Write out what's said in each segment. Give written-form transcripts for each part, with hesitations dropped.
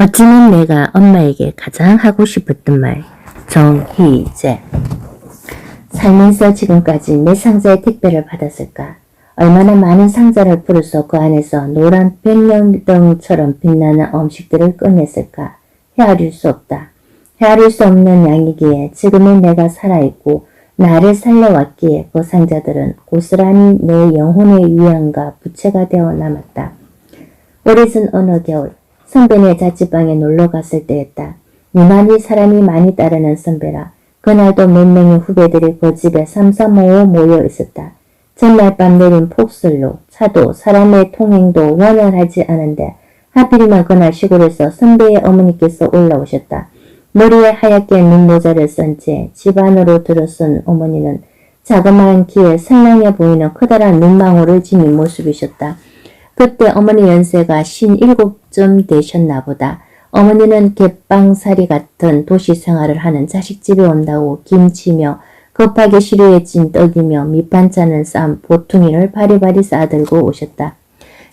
어찌는 내가 엄마에게 가장 하고 싶었던 말. 정희재. 살면서 지금까지 몇 상자의 택배를 받았을까? 얼마나 많은 상자를 풀어서 그 안에서 노란 백령등처럼 빛나는 음식들을 꺼냈을까? 헤아릴 수 없다. 헤아릴 수 없는 양이기에 지금의 내가 살아있고 나를 살려왔기에 그 상자들은 고스란히 내 영혼의 위안과 부채가 되어 남았다. 오래전 어느 겨울 선배네 자취방에 놀러 갔을 때였다. 유난히 사람이 많이 따르는 선배라 그날도 몇 명의 후배들이 그 집에 삼삼오오 모여 있었다. 전날 밤 내린 폭설로 차도 사람의 통행도 원활하지 않은데 하필이면 그날 시골에서 선배의 어머니께서 올라오셨다. 머리에 하얗게 눈모자를 쓴 채 집 안으로 들어선 어머니는 자그마한 키에 선량해 보이는 커다란 눈망울을 지닌 모습이셨다. 그때 어머니 연세가 57쯤 되셨나 보다. 어머니는 갯방살이 같은 도시 생활을 하는 자식집에 온다고 김치며 급하게 시루해진 떡이며 밑반찬을 싼 보퉁이를 바리바리 싸들고 오셨다.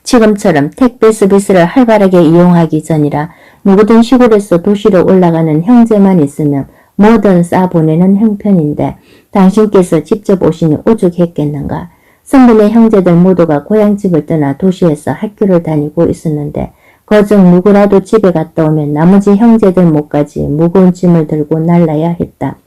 지금처럼 택배 서비스를 활발하게 이용하기 전이라 누구든 시골에서 도시로 올라가는 형제만 있으면 뭐든 싸보내는 형편인데 당신께서 직접 오시니 오죽했겠는가. 선배네 형제들 모두가 고향집을 떠나 도시에서 학교를 다니고 있었는데 그중 누구라도 집에 갔다 오면 나머지 형제들 몫까지 무거운 짐을 들고 날라야 했다.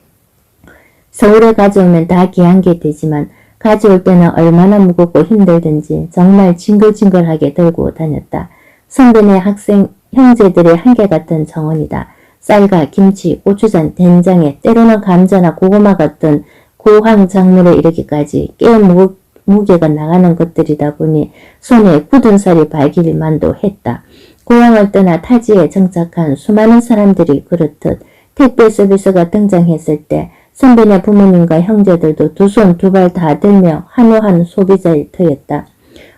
서울에 가져오면 다 귀한 게 되지만 가져올 때는 얼마나 무겁고 힘들든지 정말 징글징글하게 들고 다녔다. 선배네 학생 형제들의 한결같은 정원이다. 쌀과 김치, 고추장, 된장에 때로는 감자나 고구마 같은 고황 작물에 이르기까지 꽤 무게가 나가는 것들이다 보니 손에 굳은 살이 발길만도 했다. 고향을 떠나 타지에 정착한 수많은 사람들이 그렇듯 택배 서비스가 등장했을 때 선배네 부모님과 형제들도 두 손 두 발 다 들며 한우한 소비자의 터였다.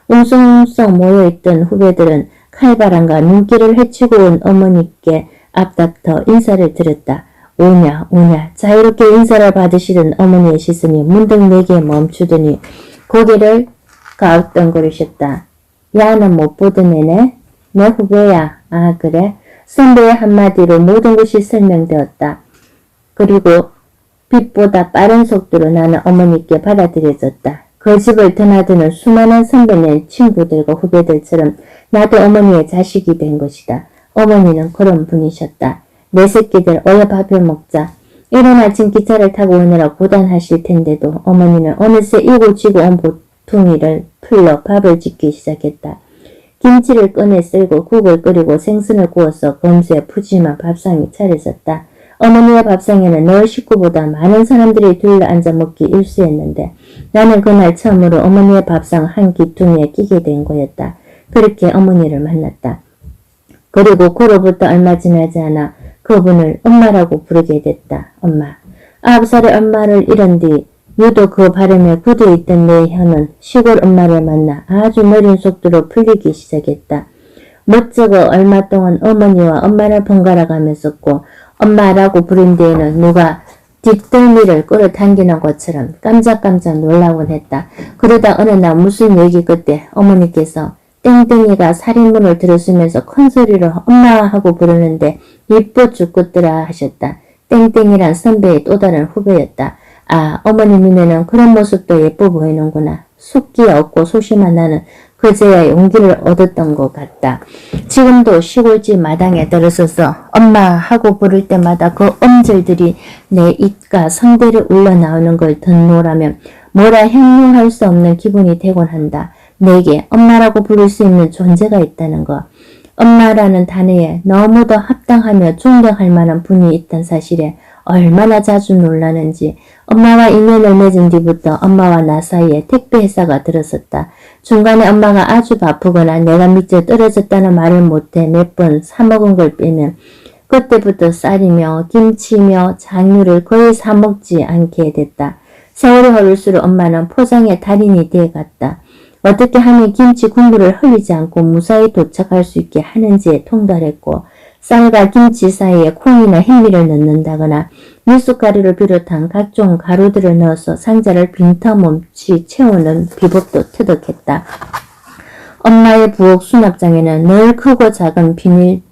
웅성웅성 모여있던 후배들은 칼바람과 눈길을 헤치고 온 어머니께 앞닥터 인사를 드렸다. 오냐 자유롭게 인사를 받으시던 어머니의 시선이 문득 내게 멈추더니 고개를 가웃덩거리셨다. 야, 너 못 보던 애네? 내 후배야. 아, 그래? 선배의 한마디로 모든 것이 설명되었다. 그리고 빛보다 빠른 속도로 나는 어머니께 받아들여졌다. 그 집을 드나드는 수많은 선배네 친구들과 후배들처럼 나도 어머니의 자식이 된 것이다. 어머니는 그런 분이셨다. 내 새끼들 어여 밥을 먹자. 이른 아침 기차를 타고 오느라 고단하실 텐데도 어머니는 어느새 이고지고 온 보퉁이를 풀러 밥을 짓기 시작했다. 김치를 꺼내 썰고 국을 끓이고 생선을 구워서 검수에 푸짐한 밥상이 차려졌다. 어머니의 밥상에는 늘 식구보다 많은 사람들이 둘러앉아 먹기 일쑤였는데 나는 그날 처음으로 어머니의 밥상 한 귀퉁이에 끼게 된 거였다. 그렇게 어머니를 만났다. 그리고 그로부터 얼마 지나지 않아 그분을 엄마라고 부르게 됐다. 엄마. 9살의 엄마를 잃은 뒤 유독 그 발음에 굳어있던 내 혀는 시골 엄마를 만나 아주 느린 속도로 풀리기 시작했다. 멋쩍어 얼마 동안 어머니와 엄마를 번갈아 가며 썼고 엄마라고 부른 뒤에는 누가 뒷덜미를 끌어당기는 것처럼 깜짝깜짝 놀라곤 했다. 그러다 어느 날 무슨 얘기 끝에 어머니께서 땡땡이가 살인문을 들었으면서 큰소리로 엄마 하고 부르는데 이뻐 죽겠더라 하셨다. 땡땡이란 선배의 또 다른 후배였다. 아, 어머니 눈에는 그런 모습도 예뻐 보이는구나. 숙기 없고 소심한 나는 그제야 용기를 얻었던 것 같다. 지금도 시골집 마당에 들어서서 엄마 하고 부를 때마다 그 음절들이 내 입과 성대를 울려나오는 걸 듣노라면 뭐라 형용할 수 없는 기분이 되곤 한다. 내게 엄마라고 부를 수 있는 존재가 있다는 것. 엄마라는 단어에 너무도 합당하며 존경할 만한 분이 있다는 사실에 얼마나 자주 놀라는지. 엄마와 인연을 맺은 뒤부터 엄마와 나 사이에 택배회사가 들어섰다. 중간에 엄마가 아주 바쁘거나 내가 밑에 떨어졌다는 말을 못해 몇 번 사먹은 걸 빼면 그때부터 쌀이며 김치며 장류를 거의 사먹지 않게 됐다. 세월이 흐를수록 엄마는 포장의 달인이 되어갔다. 어떻게 하면 김치 국물을 흘리지 않고 무사히 도착할 수 있게 하는지에 통달했고 쌀과 김치 사이에 콩이나 햄미를 넣는다거나 밀숫가루를 비롯한 각종 가루들을 넣어서 상자를 빈틈없이 채우는 비법도 터득했다. 엄마의 부엌 수납장에는 늘 크고 작은 비닐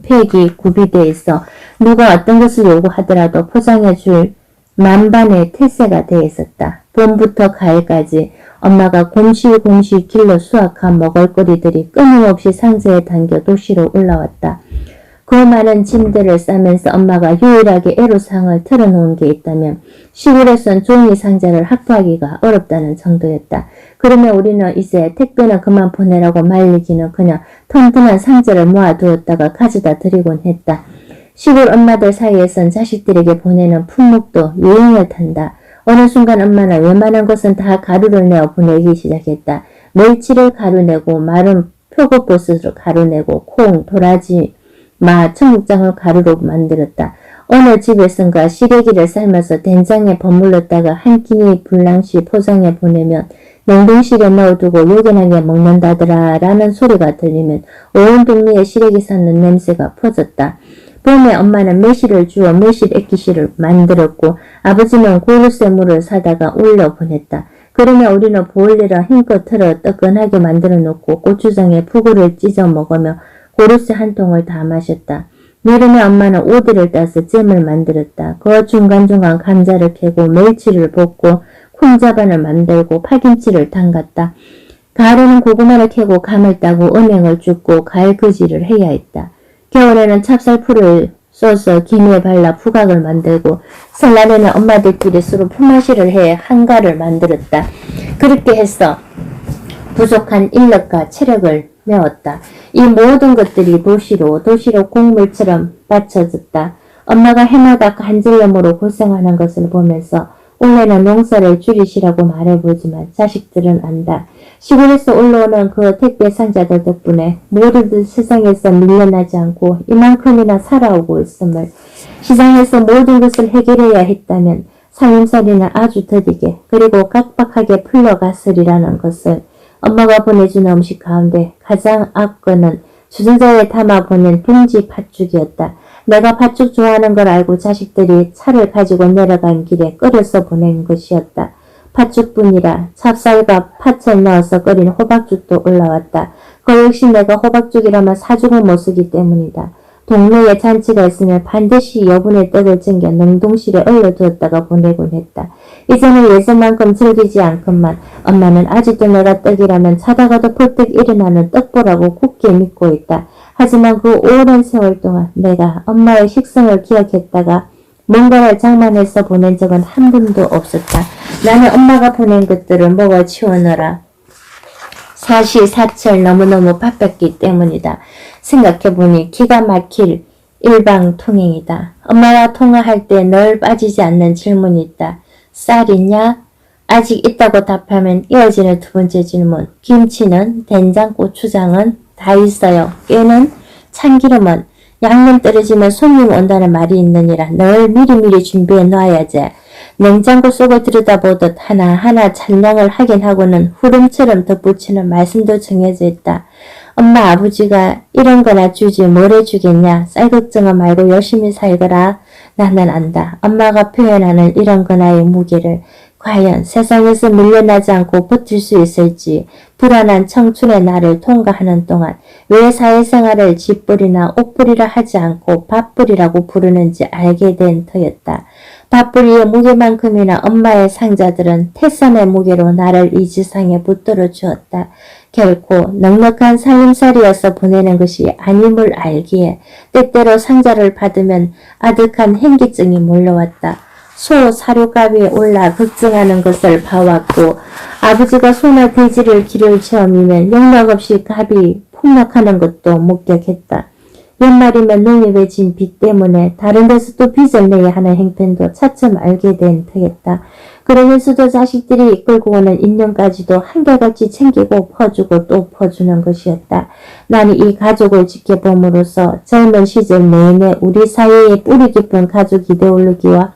팩이 구비되어 있어 누가 어떤 것을 요구하더라도 포장해줄 만반의 태세가 되어 있었다. 봄부터 가을까지 엄마가 곰실곰실 길러 수확한 먹을거리들이 끊임없이 상자에 담겨 도시로 올라왔다. 그 많은 짐들을 싸면서 엄마가 유일하게 애로사항을 털어놓은 게 있다면 시골에선 종이 상자를 확보하기가 어렵다는 정도였다. 그러면 우리는 이제 택배는 그만 보내라고 말리기는 그냥 튼튼한 상자를 모아두었다가 가져다 드리곤 했다. 시골 엄마들 사이에선 자식들에게 보내는 품목도 유행을 탄다. 어느 순간 엄마는 웬만한 것은 다 가루를 내어 보내기 시작했다. 멸치를 가루내고 마른 표고버섯을 가루내고 콩, 도라지, 청국장을 가루로 만들었다. 어느 집에선가 시래기를 삶아서 된장에 버물렀다가 한 끼니 불량시 포장해 보내면 냉동실에 넣어두고 요긴하게 먹는다더라 라는 소리가 들리면 온 동네에 시래기 샀는 냄새가 퍼졌다. 봄에 엄마는 매실을 주어 매실 액기실을 만들었고 아버지는 고루쇠물을 사다가 올려 보냈다. 그러면 우리는 보일러를 힘껏 틀어 뜨끈하게 만들어 놓고 고추장에 푸구를 찢어 먹으며 고루쇠 한 통을 다 마셨다. 여름에 엄마는 오디를 따서 잼을 만들었다. 그 중간중간 감자를 캐고 멸치를 볶고 콩자반을 만들고 파김치를 담갔다. 가을에는 고구마를 캐고 감을 따고 은행을 줍고 가을그지를 해야 했다. 겨울에는 찹쌀풀을 써서 김에 발라 부각을 만들고 설날에는 엄마들끼리 서로 품앗이를 해 한가를 만들었다. 그렇게 해서 부족한 인력과 체력을 메웠다. 이 모든 것들이 도시로 곡물처럼 받쳐졌다. 엄마가 해마다 간절염으로 고생하는 것을 보면서 올해는 농사를 줄이시라고 말해보지만 자식들은 안다. 시골에서 올라오는 그 택배 상자들 덕분에 모두들 세상에서 밀려나지 않고 이만큼이나 살아오고 있음을, 시장에서 모든 것을 해결해야 했다면 살림살이는 아주 더디게 그리고 깍박하게 풀려갔으리라는 것을 엄마가 보내준 음식 가운데 가장 앞거는 주전자에 담아 보낸 둥지 팥죽이었다. 내가 팥죽 좋아하는 걸 알고 자식들이 차를 가지고 내려간 길에 끓여서 보낸 것이었다. 팥죽뿐이라 찹쌀과 팥을 넣어서 끓인 호박죽도 올라왔다. 그 역시 내가 호박죽이라면 사죽을 못 쓰기 때문이다. 동네에 잔치가 있으면 반드시 여분의 떡을 챙겨 냉동실에 얼려두었다가 보내곤 했다. 이제는 예전만큼 즐기지 않건만 엄마는 아직도 내가 떡이라면 자다가도 벌떡 일어나는 떡보라고 굳게 믿고 있다. 하지만 그 오랜 세월 동안 내가 엄마의 식성을 기억했다가 뭔가를 장만해서 보낸 적은 한 번도 없었다. 나는 엄마가 보낸 것들을 먹어 치우느라 사시사철 너무너무 바빴기 때문이다. 생각해보니 기가 막힐 일방통행이다. 엄마와 통화할 때 늘 빠지지 않는 질문이 있다. 쌀 있냐? 아직 있다고 답하면 이어지는 두 번째 질문. 김치는? 된장, 고추장은? 다 있어요. 깨는? 참기름은? 양념 떨어지면 손님 온다는 말이 있느니라 늘 미리미리 준비해 놔야지. 냉장고 속을 들여다보듯 하나하나 찬량을 확인하고는 후름처럼 덧붙이는 말씀도 정해져 있다. 엄마 아버지가 이런 거나 주지 뭘 해주겠냐. 쌀 걱정은 말고 열심히 살거라. 나는 안다. 엄마가 표현하는 이런 거나의 무게를 과연 세상에서 밀려나지 않고 버틸 수 있을지, 불안한 청춘의 날을 통과하는 동안 왜 사회생활을 집벌이나 옷벌이라 하지 않고 밥벌이라고 부르는지 알게 된 터였다. 밥벌이의 무게만큼이나 엄마의 상자들은 태산의 무게로 나를 이 지상에 붙들어 주었다. 결코 넉넉한 살림살이여서 보내는 것이 아님을 알기에 때때로 상자를 받으면 아득한 행기증이 몰려왔다. 소 사료값이 올라 걱정하는 것을 봐왔고 아버지가 소나 돼지를 기를 체험이면 영락 없이 값이 폭락하는 것도 목격했다. 연말이면 농협에 진 빚 때문에 다른 데서 또 빚을 내야 하는 행편도 차츰 알게 된 터였다. 그러면서도 자식들이 이끌고 오는 인연까지도 한결같이 챙기고 퍼주고 또 퍼주는 것이었다. 나는 이 가족을 지켜봄으로써 젊은 시절 내내 우리 사회의 뿌리 깊은 가족 이데올로기와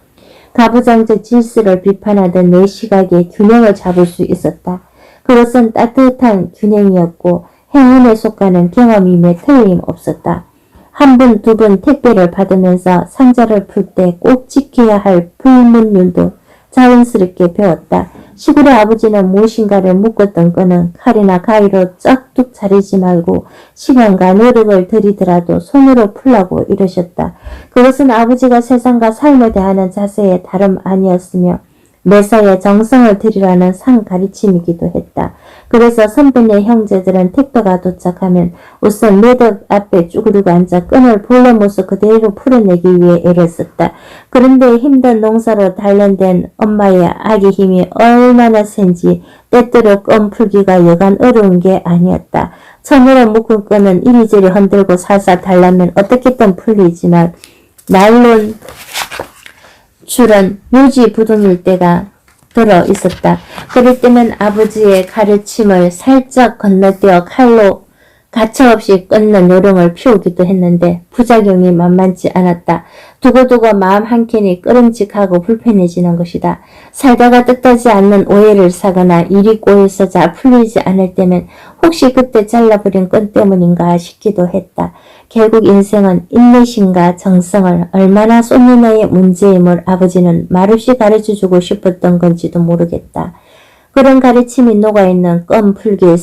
가부장적 질서를 비판하던 내 시각에 균형을 잡을 수 있었다. 그것은 따뜻한 균형이었고 행운에 속하는 경험임에 틀림없었다. 한 번, 두 번 택배를 받으면서 상자를 풀 때 꼭 지켜야 할 불문율도 자연스럽게 배웠다. 시골의 아버지는 무엇인가를 묶었던 끈은 칼이나 가위로 쩍뚝 자르지 말고 시간과 노력을 들이더라도 손으로 풀라고 이러셨다. 그것은 아버지가 세상과 삶을 대하는 자세에 다름 아니었으며 매사에 정성을 들이라는 상 가르침이기도 했다. 그래서 선배네 형제들은 택배가 도착하면 우선 매덕 앞에 쭈그리고 앉아 끈을 본래 모습 그대로 풀어내기 위해 애를 썼다. 그런데 힘든 농사로 단련된 엄마의 아기 힘이 얼마나 센지 때때로 끈 풀기가 여간 어려운 게 아니었다. 천으로 묶은 끈은 이리저리 흔들고 살살 달라면 어떻게든 풀리지만 나일론 줄은 유지부동일 때가 들어 있었다. 그럴 때면 아버지의 가르침을 살짝 건너뛰어 칼로 가차없이 끊는 요령을 피우기도 했는데 부작용이 만만치 않았다. 두고두고 마음 한켠이 끄름직하고 불편해지는 것이다. 살다가 뜻하지 않는 오해를 사거나 일이 꼬여서 잘 풀리지 않을 때면 혹시 그때 잘라버린 끈 때문인가 싶기도 했다. 결국 인생은 인내심과 정성을 얼마나 쏟느냐의 문제임을 아버지는 말없이 가르쳐주고 싶었던 건지도 모르겠다. 그런 가르침이 녹아있는 껌 풀기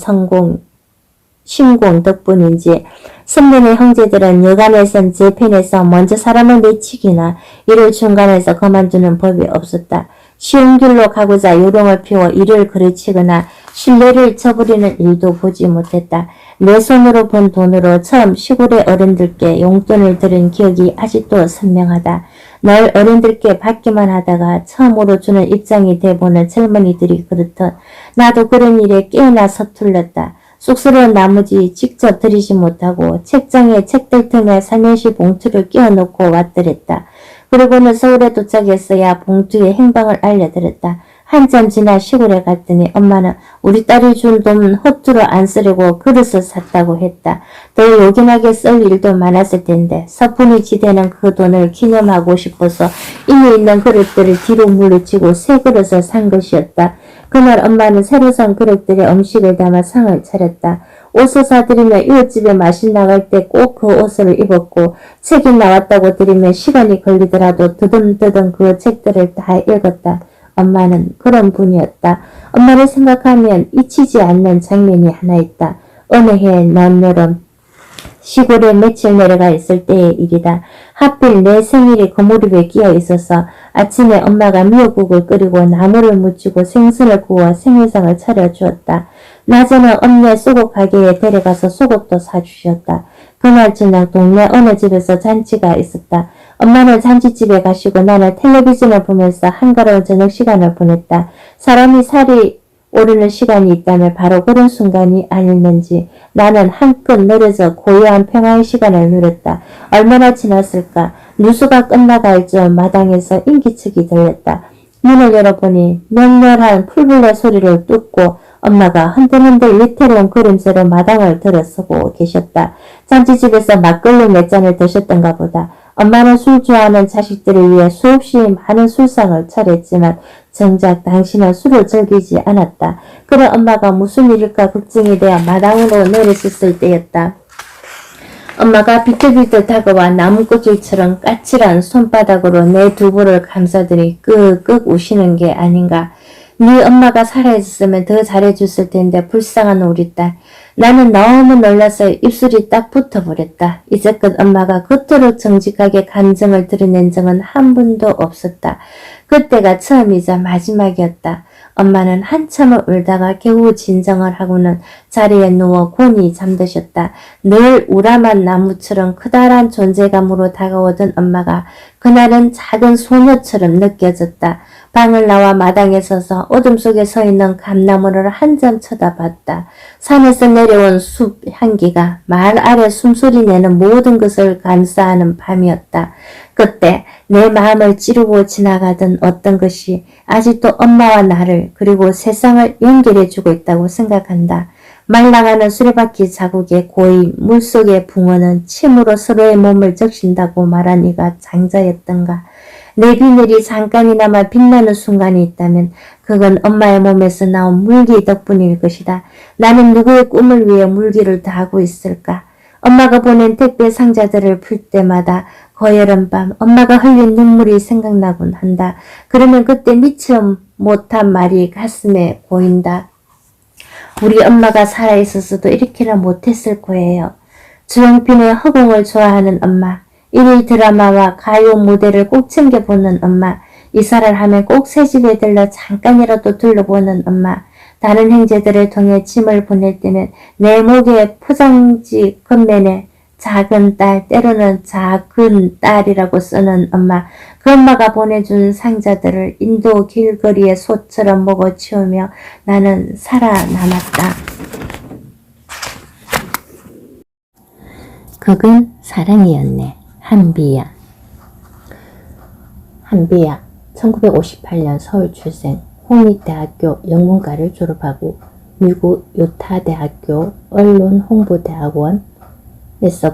신공 덕분인지 선배네 형제들은 여간에선 제 편에서 먼저 사람을 내치기나 일을 중간에서 그만두는 법이 없었다. 쉬운 길로 가고자 요령을 피워 일을 그르치거나 신뢰를 저버리는 일도 보지 못했다. 내 손으로 번 돈으로 처음 시골의 어른들께 용돈을 들은 기억이 아직도 선명하다. 늘 어른들께 받기만 하다가 처음으로 주는 입장이 돼보는 젊은이들이 그렇듯 나도 그런 일에 꽤나 서툴렀다. 쑥스러운 나머지 직접 들이지 못하고 책장에 책들 틈에 살며시 봉투를 끼워놓고 왔더랬다. 그러고는 서울에 도착했어야 봉투의 행방을 알려드렸다. 한참 지나 시골에 갔더니 엄마는 우리 딸이 준 돈 허투루 안 쓰려고 그릇을 샀다고 했다. 더 요긴하게 쓸 일도 많았을 텐데 서푼이 지대는 그 돈을 기념하고 싶어서 이미 있는 그릇들을 뒤로 물리치고 새 그릇을 산 것이었다. 그날 엄마는 새로 산 그릇들에 음식을 담아 상을 차렸다. 옷을 사드리며 이웃집에 마실 나갈 때 꼭 그 옷을 입었고 책이 나왔다고 드리면 시간이 걸리더라도 드듬드듬 그 책들을 다 읽었다. 엄마는 그런 분이었다. 엄마를 생각하면 잊히지 않는 장면이 하나 있다. 어느 해 남여름 시골에 며칠 내려가 있을 때의 일이다. 하필 내 생일이 그 무렵에 끼어 있어서 아침에 엄마가 미역국을 끓이고 나물을 무치고 생선을 구워 생일상을 차려주었다. 낮에는 엄네 소국 가게에 데려가서 소국도 사주셨다. 그날 저녁 동네 어느 집에서 잔치가 있었다. 엄마는 잔치집에 가시고 나는 텔레비전을 보면서 한가로운 저녁 시간을 보냈다. 사람이 살이 오르는 시간이 있다면 바로 그런 순간이 아니었는지 나는 한껏 내려져 고요한 평화의 시간을 누렸다. 얼마나 지났을까? 누수가 끝나갈 즈음 마당에서 인기척이 들렸다. 문을 열어보니 맹렬한 풀벌레 소리를 뚫고 엄마가 흔들흔들 위태로운 그림새로 마당을 들어서고 계셨다. 잔치집에서 막걸리 몇 잔을 드셨던가 보다. 엄마는 술 좋아하는 자식들을 위해 수없이 많은 술상을 차렸지만 정작 당신은 술을 즐기지 않았다. 그런 엄마가 무슨 일일까 걱정이 되어 마당으로 내려섰을 때였다. 엄마가 비틀비틀 다가와 나무꽃질처럼 까칠한 손바닥으로 내 두부를 감싸더니 끄끄 우시는 게 아닌가. 네 엄마가 살아있었으면 더 잘해줬을 텐데 불쌍한 우리 딸. 나는 너무 놀라서 입술이 딱 붙어버렸다. 이제껏 엄마가 그토록 정직하게 감정을 드러낸 적은 한 번도 없었다. 그때가 처음이자 마지막이었다. 엄마는 한참을 울다가 겨우 진정을 하고는 자리에 누워 곤히 잠드셨다. 늘 우람한 나무처럼 커다란 존재감으로 다가오던 엄마가 그날은 작은 소녀처럼 느껴졌다. 방을 나와 마당에 서서 어둠 속에 서 있는 감나무를 한참 쳐다봤다. 산에서 내려온 숲 향기가 말 아래 숨소리 내는 모든 것을 감싸하는 밤이었다. 그때 내 마음을 찌르고 지나가던 어떤 것이 아직도 엄마와 나를 그리고 세상을 연결해주고 있다고 생각한다. 말라가는 수레바퀴 자국에 고이 물속의 붕어는 침으로 서로의 몸을 적신다고 말한 이가 장자였던가. 내 비늘이 잠깐이나마 빛나는 순간이 있다면 그건 엄마의 몸에서 나온 물기 덕분일 것이다. 나는 누구의 꿈을 위해 물기를 다하고 있을까? 엄마가 보낸 택배 상자들을 풀 때마다 거여름밤 엄마가 흘린 눈물이 생각나곤 한다. 그러면 그때 미처 못한 말이 가슴에 보인다. 우리 엄마가 살아있었어도 이렇게나 못했을 거예요. 주영빈의 허공을 좋아하는 엄마, 일일 드라마와 가요 무대를 꼭 챙겨보는 엄마, 이사를 하면 꼭 새집에 들러 잠깐이라도 둘러보는 엄마, 다른 형제들을 통해 짐을 보낼 때면 내 목에 포장지 겉면에 작은 딸, 때로는 작은 딸이라고 쓰는 엄마, 그 엄마가 보내준 상자들을 인도 길거리의 소처럼 먹어치우며 나는 살아남았다. 그건 사랑이었네. 한비야. 한비야, 1958년 서울 출생, 홍익대학교 영문과를 졸업하고 미국 유타대학교 언론홍보대학원에서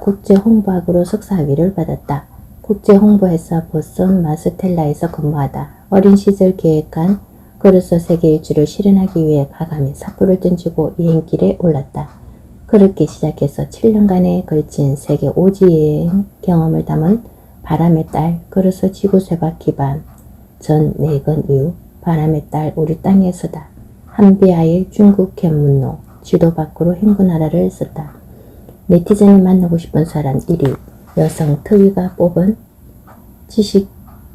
국제홍보학으로 석사학위를 받았다. 국제홍보회사 보스턴 마스텔라에서 근무하다 어린 시절 계획한 그로서 세계 일주를 실현하기 위해 과감히 삿불을 던지고 여행길에 올랐다. 그렇게 시작해서 7년간에 걸친 세계 오지 여행 경험을 담은 바람의 딸, 그로서 지구 쇠바퀴 반, 전 내건 이후 바람의 딸 우리 땅에서다. 한비아의 중국 견문로, 지도 밖으로 행군하라를 썼다. 네티즌이 만나고 싶은 사람 1위, 여성 특위가 뽑은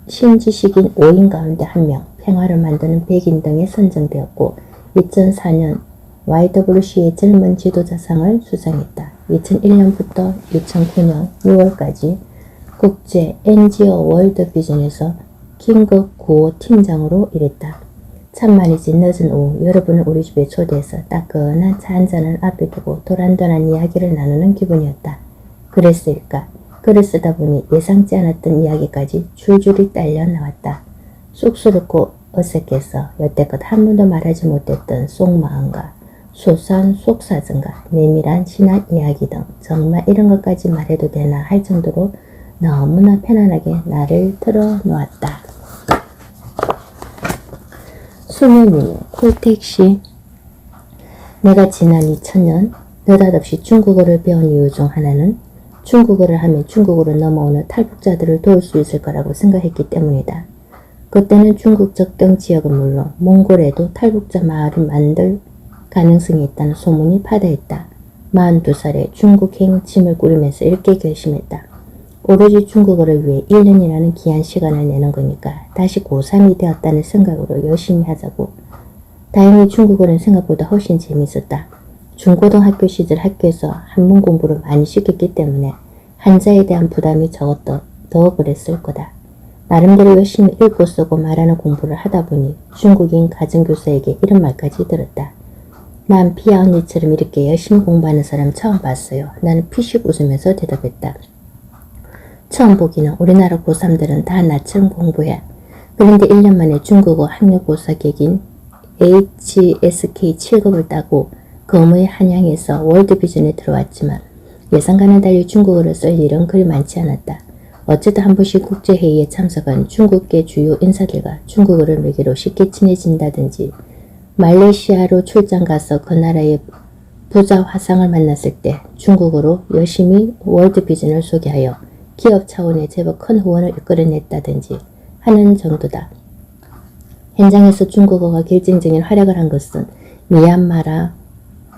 신지식인 5인 가운데 1명, 평화를 만드는 백인 등에 선정되었고 2004년 YWC의 젊은 지도자상을 수상했다. 2001년부터 2009년 6월까지 국제 NGO 월드비전에서 긴급 구호 팀장으로 일했다. 참말이지 늦은 오후 여러분을 우리 집에 초대해서 따끈한 차 한잔을 앞에 두고 도란도란 이야기를 나누는 기분이었다. 그랬을까? 글을 쓰다 보니 예상치 않았던 이야기까지 줄줄이 딸려 나왔다. 쑥스럽고 어색해서 여태껏 한 번도 말하지 못했던 속마음과 소소한 속사정과 내밀한 신앙 이야기 등 정말 이런 것까지 말해도 되나 할 정도로 너무나 편안하게 나를 털어놓았다. 수면이 콜택시. 내가 지난 2000년 느닷없이 중국어를 배운 이유 중 하나는 중국어를 하면 중국으로 넘어오는 탈북자들을 도울 수 있을 거라고 생각했기 때문이다. 그때는 중국 접경 지역은 물론 몽골에도 탈북자 마을을 만들 가능성이 있다는 소문이 파다했다. 42살에 중국행 짐을 꾸리면서 이렇게 결심했다. 오로지 중국어를 위해 1년이라는 귀한 시간을 내는 거니까 다시 고3이 되었다는 생각으로 열심히 하자고. 다행히 중국어는 생각보다 훨씬 재밌었다. 중고등학교 시절 학교에서 한문 공부를 많이 시켰기 때문에 한자에 대한 부담이 적었더 더 그랬을 거다. 나름대로 열심히 읽고 쓰고 말하는 공부를 하다 보니 중국인 가정교사에게 이런 말까지 들었다. 난 피아 언니처럼 이렇게 열심히 공부하는 사람 처음 봤어요. 나는 피식 웃으면서 대답했다. 처음 보기는 우리나라 고3들은 다 나처럼 공부해. 그런데 1년 만에 중국어 학력고사 객인 HSK 7급을 따고 그 업무에 한양에서 월드비전에 들어왔지만 예상과는 달리 중국어를 쓸 일은 그리 많지 않았다. 어쩌다 한 번씩 국제회의에 참석한 중국계 주요 인사들과 중국어를 매개로 쉽게 친해진다든지 말레이시아로 출장 가서 그 나라의 부자 화상을 만났을 때 중국어로 열심히 월드비전을 소개하여 기업 차원의 제법 큰 후원을 이끌어냈다든지 하는 정도다. 현장에서 중국어가 결정적인 활약을 한 것은 미얀마라,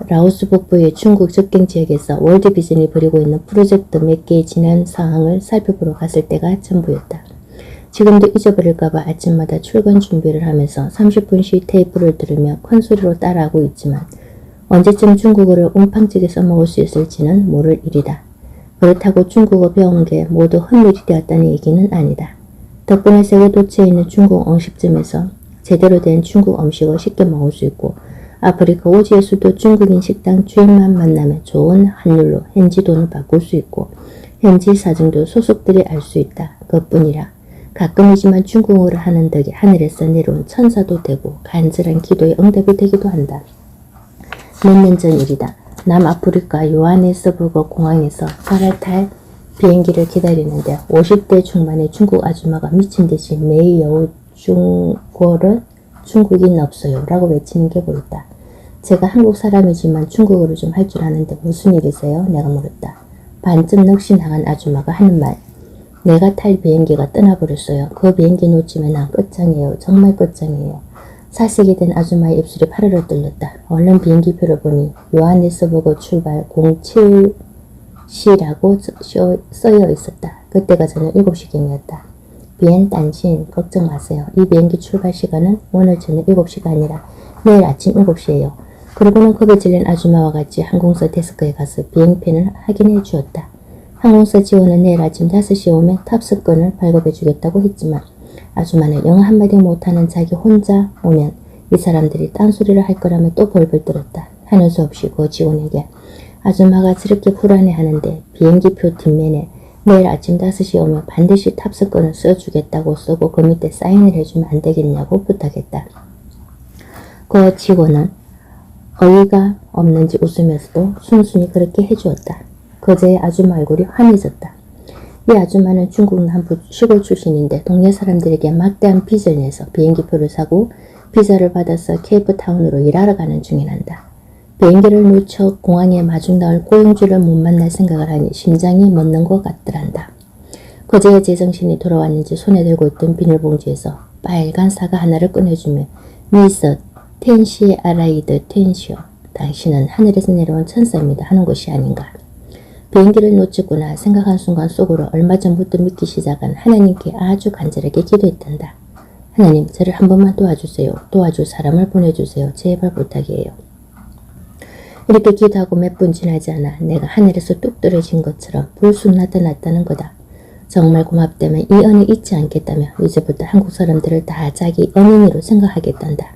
라오스 북부의 중국 접경 지역에서 월드비전이 벌이고 있는 프로젝트 몇 개의 진행 상황을 살펴보러 갔을 때가 전부였다. 지금도 잊어버릴까봐 아침마다 출근 준비를 하면서 30분씩 테이프를 들으며 큰 소리로 따라하고 있지만 언제쯤 중국어를 웅팡지게 써먹을 수 있을지는 모를 일이다. 그렇다고 중국어 배운 게 모두 헛일이 되었다는 얘기는 아니다. 덕분에 세계 도처에 있는 중국 음식점에서 제대로 된 중국 음식을 쉽게 먹을 수 있고 아프리카 오지에서도 중국인 식당 주인만 만나면 좋은 환율로 현지 돈을 바꿀 수 있고 현지 사정도 소속들이 알 수 있다. 그뿐이라 가끔이지만 중국어를 하는 덕에 하늘에서 내려온 천사도 되고 간절한 기도에 응답이 되기도 한다. 몇 년 전 일이다. 남아프리카 요하네스버그 공항에서 갈아탈 비행기를 기다리는데 50대 중반의 중국 아줌마가 미친듯이 매일 여우 중국어는 중국인 없어요 라고 외치는 게 보였다. 제가 한국 사람이지만 중국어를 좀 할 줄 아는데 무슨 일이세요? 내가 물었다. 반쯤 넋이 나간 아줌마가 하는 말. 내가 탈 비행기가 떠나버렸어요. 그 비행기 놓치면 난 끝장이에요. 정말 끝장이에요. 사색이 된 아줌마의 입술이 파르르 뚫렸다. 얼른 비행기표를 보니 요하네스버그 출발 07시라고 써여 있었다. 그때가 저녁 7시경이었다. 비엔 딴신 걱정 마세요. 이 비행기 출발 시간은 오늘 저녁 7시가 아니라 내일 아침 7시예요. 그러고는 겁에 질린 아줌마와 같이 항공사 데스크에 가서 비행편을 확인해 주었다. 항공사 직원은 내일 아침 5시에 오면 탑승권을 발급해 주겠다고 했지만 아줌마는 영어 한마디 못하는 자기 혼자 오면 이 사람들이 딴소리를 할 거라며 또 벌벌 떨었다. 하는 수 없이 그 직원에게 아줌마가 저렇게 불안해하는데 비행기표 뒷면에 내일 아침 5시에 오면 반드시 탑승권을 써주겠다고 쓰고 그 밑에 사인을 해주면 안 되겠냐고 부탁했다. 그 직원은 어이가 없는지 웃으면서도 순순히 그렇게 해주었다. 그제야 아줌마 얼굴이 환해졌다. 이 아줌마는 중국 남부 시골 출신인데 동네 사람들에게 막대한 빚을 내서 비행기표를 사고 비자를 받아서 케이프타운으로 일하러 가는 중이란다. 비행기를 놓쳐 공항에 마중 나올 고용주를 못 만날 생각을 하니 심장이 멎는 것 같더란다. 그제야 제정신이 돌아왔는지 손에 들고 있던 비닐봉지에서 빨간 사과 하나를 꺼내주며 미스 텐시 아라이드 텐시오. 당신은 하늘에서 내려온 천사입니다 하는 것이 아닌가. 비행기를 놓쳤구나 생각한 순간 속으로 얼마 전부터 믿기 시작한 하나님께 아주 간절하게 기도했단다. 하나님, 저를 한 번만 도와주세요. 도와줄 사람을 보내주세요. 제발 부탁이에요. 이렇게 기도하고 몇 분 지나지 않아 내가 하늘에서 뚝 떨어진 것처럼 불쑥 나타났다는 거다. 정말 고맙다며 이 은혜 잊지 않겠다며 이제부터 한국 사람들을 다 자기 연인으로 생각하겠단다.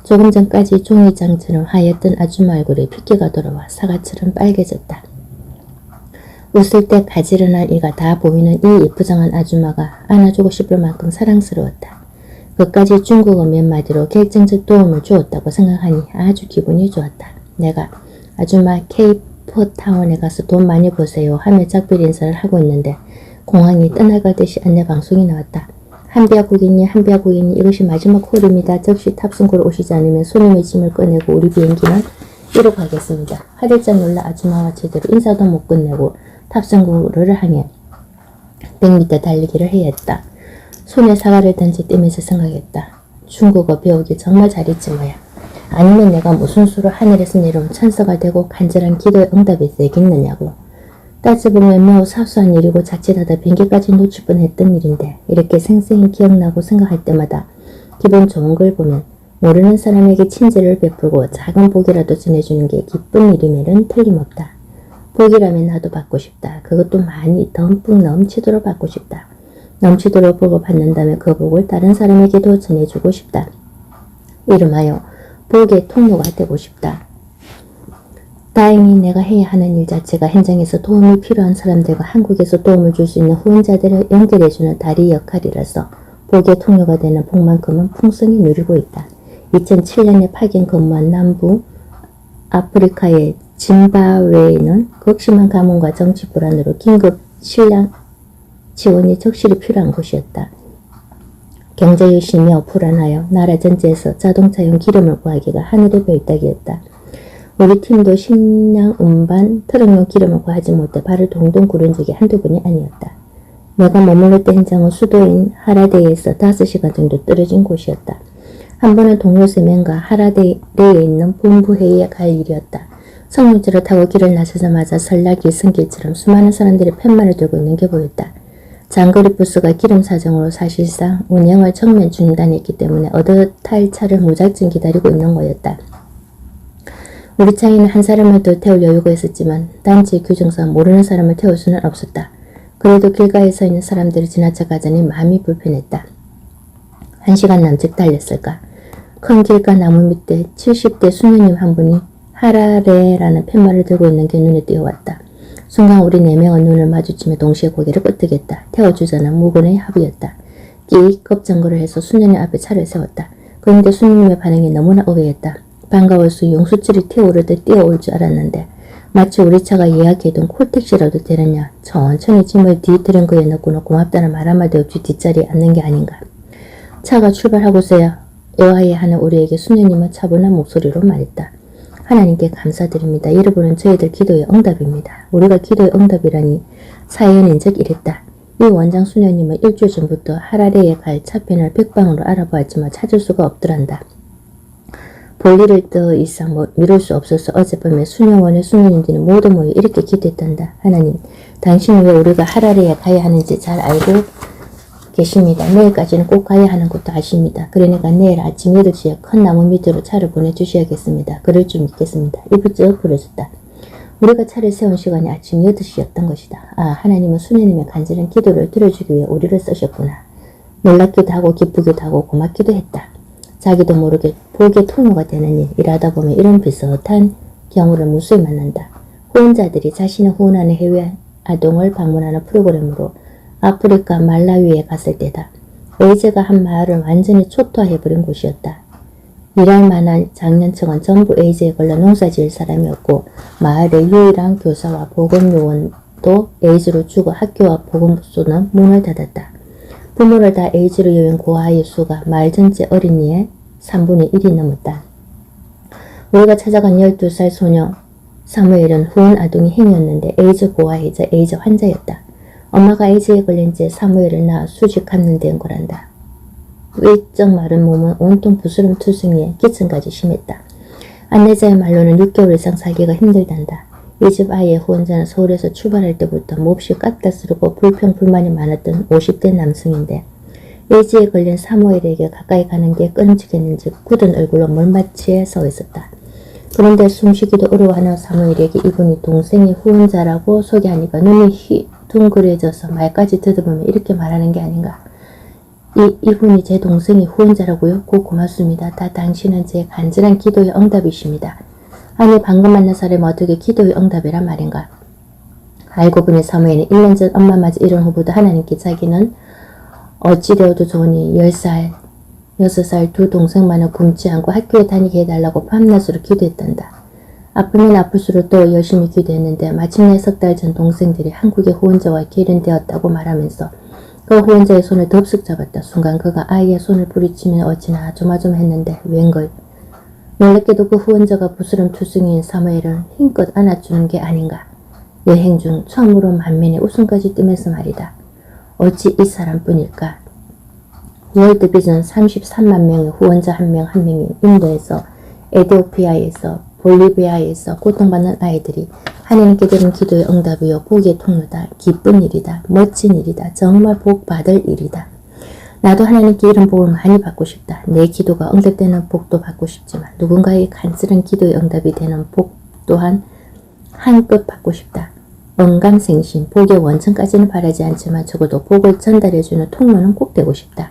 조금 전까지 종이장처럼 하였던 아줌마 얼굴에 핏기가 돌아와 사과처럼 빨개졌다. 웃을 때 가지런한 이가 다 보이는 이 예쁘장한 아줌마가 안아주고 싶을 만큼 사랑스러웠다. 그까지 중국어 몇 마디로 결정적 도움을 주었다고 생각하니 아주 기분이 좋았다. 내가 아줌마 케이프타운에 가서 돈 많이 버세요 하며 작별 인사를 하고 있는데 공항이 떠나가듯이 안내방송이 나왔다. 한비아 고객님 이것이 마지막 콜입니다. 즉시 탑승구로 오시지 않으면 손님의 짐을 꺼내고 우리 비행기는 이로 가겠습니다. 화들짝 놀라 아줌마와 제대로 인사도 못 끝내고 탑승구를 향해 100m 달리기를 해야 했다. 손에 사과를 던지 뛰면서 생각했다. 중국어 배우기 정말 잘했지 뭐야. 아니면 내가 무슨 수로 하늘에서 내려온 천사가 되고 간절한 기도에 응답이 되겠느냐고. 따져보면 매우 사소한 일이고 자칫하다 비행기까지 놓칠 뻔했던 일인데 이렇게 생생히 기억나고 생각할 때마다 기분 좋은 걸 보면 모르는 사람에게 친절을 베풀고 작은 복이라도 전해주는 게 기쁜 일이면은 틀림없다. 복이라면 나도 받고 싶다. 그것도 많이 듬뿍 넘치도록 받고 싶다. 넘치도록 복을 받는다면 그 복을 다른 사람에게도 전해주고 싶다. 이름하여 복의 통로가 되고 싶다. 다행히 내가 해야 하는 일 자체가 현장에서 도움이 필요한 사람들과 한국에서 도움을 줄 수 있는 후원자들을 연결해주는 다리 역할이라서 복의 통로가 되는 복만큼은 풍성히 누리고 있다. 2007년에 파견 근무한 남부 아프리카의 짐바브웨는 극심한 가뭄과 정치 불안으로 긴급 식량 지원이 적실히 필요한 곳이었다. 경제 열심이며 불안하여 나라 전체에서 자동차용 기름을 구하기가 하늘의 별따기였다. 우리 팀도 식량 운반 트럭용 기름을 구하지 못해 발을 동동 구른 적이 한두 번이 아니었다. 내가 머물렀던 현장은 수도인 하라데이에서 5시간 정도 떨어진 곳이었다. 한 번은 동료 3명과 하라데이에 있는 본부회의에 갈 일이었다. 성문지를 타고 길을 나서자마자 설날 길승길처럼 수많은 사람들이 팻말을 들고 있는 게 보였다. 장거리 버스가 기름 사정으로 사실상 운행을 정면 중단했기 때문에 얻어 탈 차를 무작정 기다리고 있는 거였다. 우리 차에는 한 사람을 더 태울 여유가 있었지만 단지 규정상 모르는 사람을 태울 수는 없었다. 그래도 길가에 서 있는 사람들이 지나쳐 가자니 마음이 불편했다. 1시간 남짓 달렸을까. 큰 길가 나무 밑에 70대 수녀님 한 분이 하라레라는 팻말을 들고 있는 게 눈에 띄어왔다. 순간 우리 4명은 눈을 마주치며 동시에 고개를 끄덕였다. 태워주자는 무근의 합의였다. 끼익 급정거를 해서 수녀님 앞에 차를 세웠다. 그런데 수녀님의 반응이 너무나 어이했다. 반가워서 용수줄이 튀어오르듯 뛰어올 줄 알았는데 마치 우리 차가 예약해둔 콜택시라도 되느냐 천천히 짐을 뒤 트렁크에 넣고는 고맙다는 말 한마디 없이 뒷자리에 앉는 게 아닌가. 차가 출발하고서야 애와해하는 우리에게 수녀님은 차분한 목소리로 말했다. 하나님께 감사드립니다. 여러분은 저희들 기도의 응답입니다. 우리가 기도의 응답이라니 사연인 적 이랬다. 이 원장 수녀님은 일주일 전부터 하라레에 갈 차편을 백방으로 알아보았지만 찾을 수가 없더란다. 볼일을 더 이상 미룰 수 없어서 어젯밤에 수녀원의 수녀님들이 모두 모여 이렇게 기도했단다. 하나님, 당신은 왜 우리가 하라리에 가야 하는지 잘 알고 계십니다. 내일까지는 꼭 가야 하는 것도 아십니다. 그러니까 내일 아침 8시에 큰 나무 밑으로 차를 보내주셔야겠습니다. 그럴 줄 믿겠습니다. 입을 쩍 부러졌다. 우리가 차를 세운 시간이 아침 8시였던 것이다. 아, 하나님은 수녀님의 간절한 기도를 들어주기 위해 우리를 쓰셨구나. 놀랍기도 하고 기쁘기도 하고 고맙기도 했다. 자기도 모르게 복의 통로가 되는 일, 일하다 보면 이런 비슷한 경우를 무수히 만난다. 후원자들이 자신의 후원하는 해외 아동을 방문하는 프로그램으로 아프리카 말라위에 갔을 때다. 에이즈가 한 마을을 완전히 초토화해버린 곳이었다. 일할 만한 장년층은 전부 에이즈에 걸려 농사 지을 사람이었고 마을의 유일한 교사와 보건요원도 에이즈로 죽어 학교와 보건소는 문을 닫았다. 부모를 다 에이즈로 여인 고아의 수가 마을 전체 어린이의 3분의 1이 넘었다. 우리가 찾아간 12살 소녀 사무엘은 후원 아동이 행위였는데 에이즈 고아이자 에이즈 환자였다. 엄마가 에이즈에 걸린 채 사무엘을 낳아 수직 감염된 거란다. 외적 마른 몸은 온통 부스럼 투성이에 기침까지 심했다. 안내자의 말로는 6개월 이상 살기가 힘들단다. 이 집 아이의 후원자는 서울에서 출발할 때부터 몹시 깝깝스럽고 불평불만이 많았던 50대 남성인데 에이즈에 걸린 사무엘에게 가까이 가는 게 끊임직했는지 굳은 얼굴로 멀마치에 서 있었다. 그런데 숨쉬기도 어려워하는 사무엘에게 이분이 동생의 후원자라고 소개하니까 눈이 둥그레져서 말까지 듣어보면 이렇게 말하는 게 아닌가. 이분이 제 동생의 후원자라고요? 고 고맙습니다. 다 당신은 제 간절한 기도의 응답이십니다. 아니 방금 만난 사람이 어떻게 기도의 응답이란 말인가. 알고 보니 사무엘은 1년 전 엄마마저 이런 후보도 하나님께 자기는 어찌되어도 좋으니 10살, 6살 두 동생만은 굶지 않고 학교에 다니게 해달라고 밤낮으로 기도했단다. 아프면 아플수록 더 열심히 기도했는데 마침내 3달 전 동생들이 한국의 후원자와 결연되었다고 말하면서 그 후원자의 손을 덥석 잡았다. 순간 그가 아이의 손을 부리치며 어찌나 조마조마했는데 웬걸. 놀랍게도 그 후원자가 부스럼 투성이인 사무엘을 힘껏 안아주는 게 아닌가. 여행 중 처음으로 만면에 웃음까지 뜨면서 말이다. 어찌 이 사람뿐일까. 월드비전 33만 명의 후원자 한 명 한 명이 인도에서, 에티오피아에서, 볼리비아에서 고통받는 아이들이 하나님께 드린 기도의 응답이요 복의 통로다. 기쁜 일이다. 멋진 일이다. 정말 복 받을 일이다. 나도 하나님께 이런 복을 많이 받고 싶다. 내 기도가 응답되는 복도 받고 싶지만 누군가의 간절한 기도의 응답이 되는 복 또한 한껏 받고 싶다. 언감생심, 복의 원천까지는 바라지 않지만 적어도 복을 전달해주는 통로는 꼭 되고 싶다.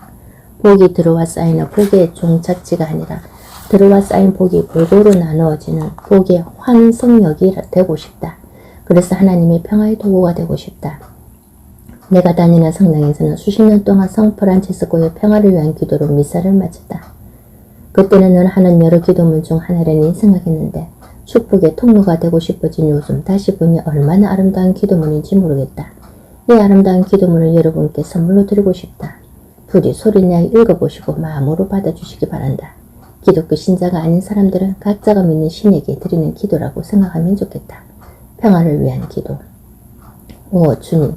복이 들어와 쌓이는 복의 종착지가 아니라 들어와 쌓인 복이 골고루 나누어지는 복의 환성역이 되고 싶다. 그래서 하나님의 평화의 도구가 되고 싶다. 내가 다니는 성당에서는 수십 년 동안 성 프란치스코의 평화를 위한 기도로 미사를 마쳤다. 그때는 늘 하는 여러 기도문 중 하나라니 생각했는데 축복의 통로가 되고 싶어진 요즘 다시 보니 얼마나 아름다운 기도문인지 모르겠다. 이 아름다운 기도문을 여러분께 선물로 드리고 싶다. 부디 소리내어 읽어보시고 마음으로 받아주시기 바란다. 기독교 신자가 아닌 사람들은 각자가 믿는 신에게 드리는 기도라고 생각하면 좋겠다. 평화를 위한 기도. 오 주님,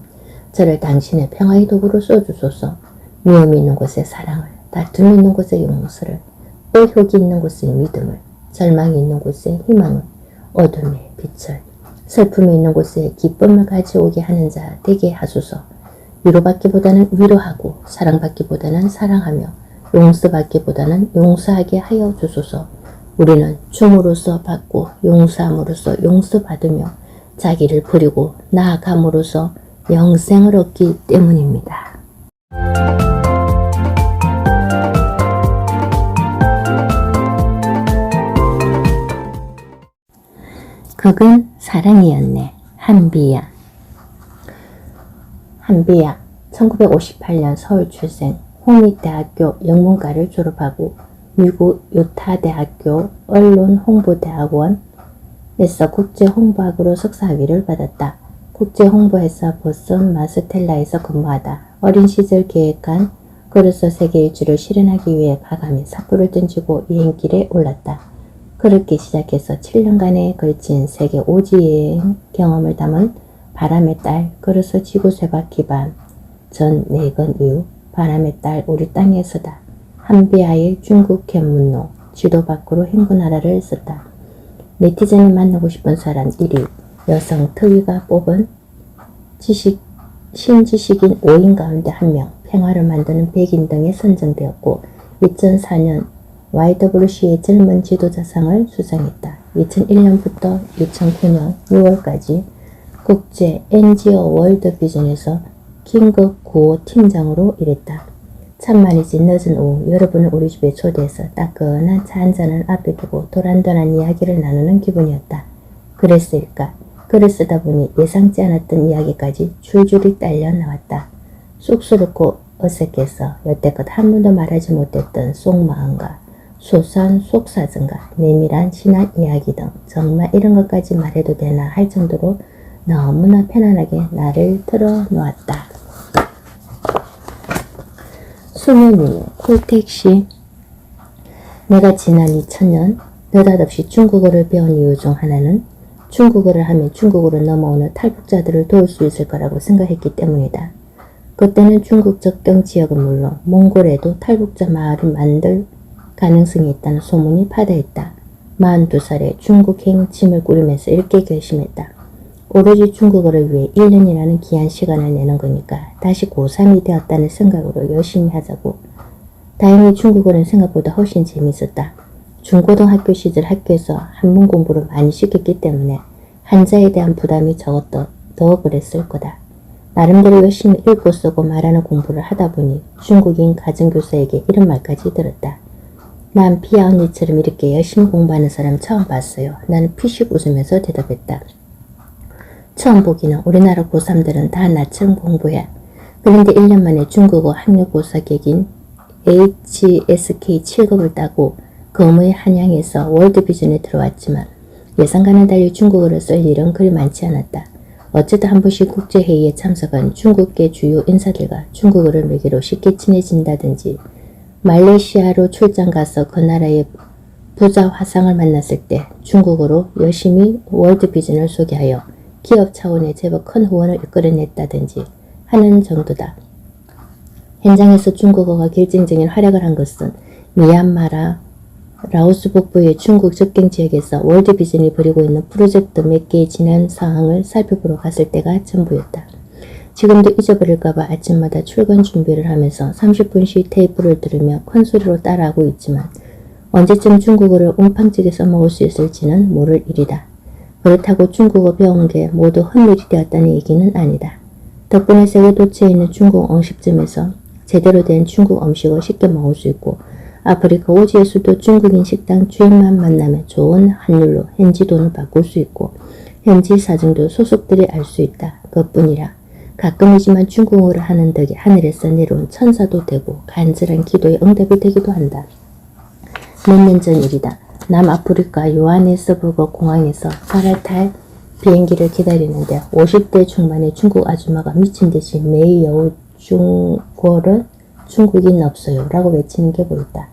저를 당신의 평화의 도구로 써주소서. 미움이 있는 곳에 사랑을, 다툼이 있는 곳에 용서를, 의혹이 있는 곳에 믿음을, 절망이 있는 곳에 희망을, 어둠의 빛을, 슬픔이 있는 곳에 기쁨을 가져오게 하는 자 되게 하소서. 위로받기보다는 위로하고 사랑받기보다는 사랑하며 용서받기보다는 용서하게 하여 주소서. 우리는 춤으로써 받고 용서함으로써 용서받으며 자기를 부리고 나아감으로써 영생을 얻기 때문입니다. 극은 사랑이었네. 한비야. 한비야, 1958년 서울 출생, 홍익대학교 영문과를 졸업하고 미국 유타대학교 언론홍보대학원에서 국제홍보학으로 석사학위를 받았다. 국제홍보회사 보스턴 마스텔라에서 근무하다 어린 시절 계획한 그로서 세계 일주를 실현하기 위해 과감히 삿불을 던지고 여행길에 올랐다. 그렇게 시작해서 7년간에 걸친 세계 오지 여행 경험을 담은 바람의 딸, 그로서 지구 쇠바퀴 반, 전 4건 이후 바람의 딸 우리 땅에서다. 한비아의 중국 견문로, 쥐도 밖으로 행군하라를 썼다. 네티즌이 만나고 싶은 사람 1위, 여성 특위가 뽑은 신지식인 5인 가운데 1명, 평화를 만드는 백인 등에 선정되었고 2004년 YWC의 젊은 지도자상을 수상했다. 2001년부터 2009년 6월까지 국제 NGO 월드 비전에서 긴급 구호 팀장으로 일했다. 참말이지 늦은 오후 여러분을 우리 집에 초대해서 따끈한 차 한잔을 앞에 두고 도란도란 이야기를 나누는 기분이었다. 그랬을까? 글을 쓰다 보니 예상치 않았던 이야기까지 줄줄이 딸려 나왔다. 쑥스럽고 어색해서 여태껏 한 번도 말하지 못했던 속마음과 소소한 속사정과 내밀한 신한 이야기 등 정말 이런 것까지 말해도 되나 할 정도로 너무나 편안하게 나를 틀어놓았다. 수년 후 콜택시. 내가 지난 2000년 느닷없이 중국어를 배운 이유 중 하나는 중국어를 하면 중국으로 넘어오는 탈북자들을 도울 수 있을 거라고 생각했기 때문이다. 그때는 중국 접경 지역은 물론 몽골에도 탈북자 마을을 만들 가능성이 있다는 소문이 파다했다. 42살에 중국행 짐을 꾸리면서 이렇게 결심했다. 오로지 중국어를 위해 1년이라는 귀한 시간을 내는 거니까 다시 고3이 되었다는 생각으로 열심히 하자고. 다행히 중국어는 생각보다 훨씬 재미있었다. 중고등학교 시절 학교에서 한문 공부를 많이 시켰기 때문에 한자에 대한 부담이 적었던 더 그랬을 거다. 나름대로 열심히 읽고 쓰고 말하는 공부를 하다 보니 중국인 가정교사에게 이런 말까지 들었다. 난 피아 언니처럼 이렇게 열심히 공부하는 사람 처음 봤어요. 나는 피식 웃으면서 대답했다. 처음 보기는 우리나라 고3들은 다 나처럼 공부해. 그런데 1년 만에 중국어 학력고사 객인 HSK 7급을 따고 그 업무에 한양에서 월드비전에 들어왔지만 예상과는 달리 중국어를 쓸 일은 그리 많지 않았다. 어쩌다 한 번씩 국제회의에 참석한 중국계 주요 인사들과 중국어를 매개로 쉽게 친해진다든지 말레이시아로 출장 가서 그 나라의 부자 화상을 만났을 때 중국어로 열심히 월드비전을 소개하여 기업 차원의 제법 큰 후원을 이끌어냈다든지 하는 정도다. 현장에서 중국어가 결정적인 활약을 한 것은 미얀마라, 라오스 북부의 중국 접경 지역에서 월드비전이 벌이고 있는 프로젝트 몇 개의 진행 상황을 살펴보러 갔을 때가 전부였다. 지금도 잊어버릴까봐 아침마다 출근 준비를 하면서 30분씩 테이프를 들으며 큰소리로 따라하고 있지만 언제쯤 중국어를 웅팡지게 써먹을 수 있을지는 모를 일이다. 그렇다고 중국어 배운 게 모두 헛일이 되었다는 얘기는 아니다. 덕분에 세계 도처에 있는 중국 음식점에서 제대로 된 중국 음식을 쉽게 먹을 수 있고 아프리카 오지에서도 중국인 식당 주인만 만나면 좋은 환율로 현지 돈을 바꿀 수 있고 현지 사정도 소속들이 알 수 있다. 그뿐이라 가끔이지만 중국어를 하는 덕에 하늘에서 내려온 천사도 되고 간절한 기도에 응답이 되기도 한다. 몇 년 전 일이다. 남아프리카 요하네스버그 공항에서 갈아탈 비행기를 기다리는데 50대 중반의 중국 아줌마가 미친듯이 매일 여우 중국어를 중국인 없어요 라고 외치는 게 보였다.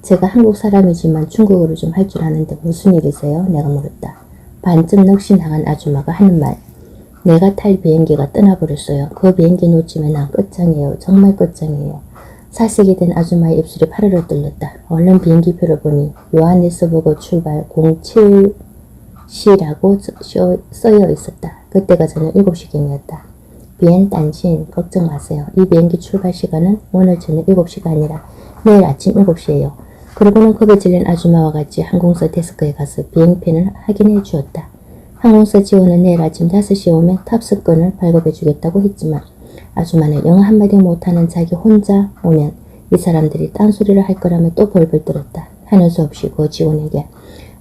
제가 한국 사람이지만 중국어를 좀 할 줄 아는데 무슨 일이세요? 내가 물었다. 반쯤 넋이 나간 아줌마가 하는 말. 내가 탈 비행기가 떠나버렸어요. 그 비행기 놓치면 난 끝장이에요. 정말 끝장이에요. 사색이 된 아줌마의 입술이 파르르 뚫렸다. 얼른 비행기표를 보니 요하네스버그 출발 07시라고 써여 있었다. 그때가 저녁 7시경이었다. 비엔 딴신 걱정 마세요. 이 비행기 출발 시간은 오늘 저녁 7시가 아니라 내일 아침 7시예요. 그러고는 겁에 질린 아줌마와 같이 항공사 데스크에 가서 비행편을 확인해 주었다. 항공사 직원은 내일 아침 5시에 오면 탑승권을 발급해 주겠다고 했지만 아줌마는 영어 한마디 못하는 자기 혼자 오면 이 사람들이 딴소리를 할 거라며 또 벌벌 떨었다. 하는 수 없이 그 직원에게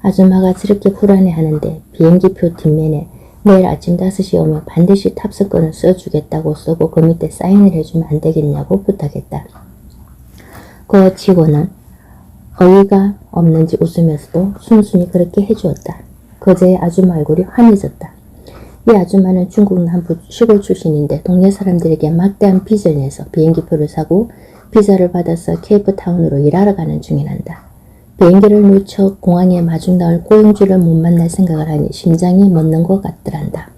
아줌마가 저렇게 불안해하는데 비행기표 뒷면에 내일 아침 5시에 오면 반드시 탑승권을 써주겠다고 쓰고 그 밑에 사인을 해주면 안 되겠냐고 부탁했다. 그 직원은 어이가 없는지 웃으면서도 순순히 그렇게 해주었다. 그제야 아줌마 얼굴이 환해졌다. 이 아줌마는 중국 남부 시골 출신인데 동네 사람들에게 막대한 빚을 내서 비행기표를 사고 비자를 받아서 케이프타운으로 일하러 가는 중이란다. 비행기를 놓쳐 공항에 마중 나올 고용주를 못 만날 생각을 하니 심장이 멎는 것 같더란다.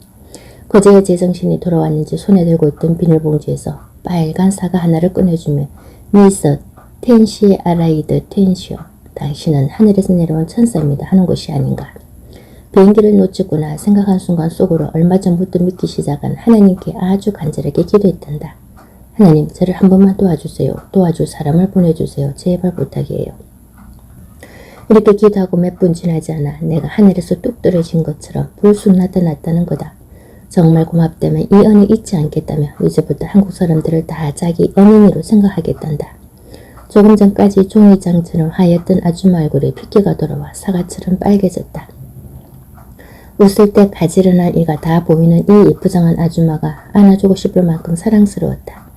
그제야 제정신이 돌아왔는지 손에 들고 있던 비닐봉지에서 빨간 사과 하나를 꺼내주며 미스 텐시 아라이드 텐시오 당신은 하늘에서 내려온 천사입니다 하는 것이 아닌가. 비행기를 놓쳤구나 생각한 순간 속으로 얼마 전부터 믿기 시작한 하나님께 아주 간절하게 기도했단다. 하나님, 저를 한 번만 도와주세요. 도와줄 사람을 보내주세요. 제발 부탁이에요. 이렇게 기도하고 몇 분 지나지 않아 내가 하늘에서 뚝 떨어진 것처럼 불쑥 나타났다는 거다. 정말 고맙다며 이 은혜 잊지 않겠다며 이제부터 한국 사람들을 다 자기 은인으로 생각하겠단다. 조금 전까지 종이장처럼 하얗던 아줌마 얼굴에 핏기가 돌아와 사과처럼 빨개졌다. 웃을 때 가지런한 이가 다 보이는 이 예쁘장한 아줌마가 안아주고 싶을 만큼 사랑스러웠다.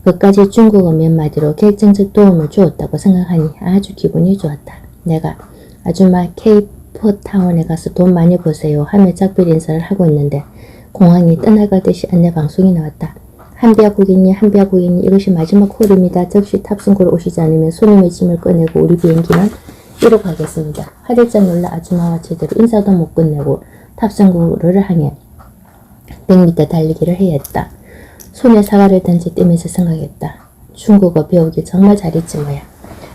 그까지 중국어 몇 마디로 결정적 도움을 주었다고 생각하니 아주 기분이 좋았다. 내가 아줌마 케이프타운에 가서 돈 많이 버세요 하며 작별 인사를 하고 있는데 공항이 떠나가듯이 안내방송이 나왔다. 한비아 고객님, 한비아 고객님, 이것이 마지막 콜입니다. 즉시 탑승구로 오시지 않으면 손님의 짐을 꺼내고 우리 비행기는 이로 가겠습니다. 화들짝 놀라 아줌마와 제대로 인사도 못 끝내고 탑승구를 향해 100m 달리기를 해야 했다. 손에 사과를 던지 떼면서 생각했다. 중국어 배우기 정말 잘했지 뭐야.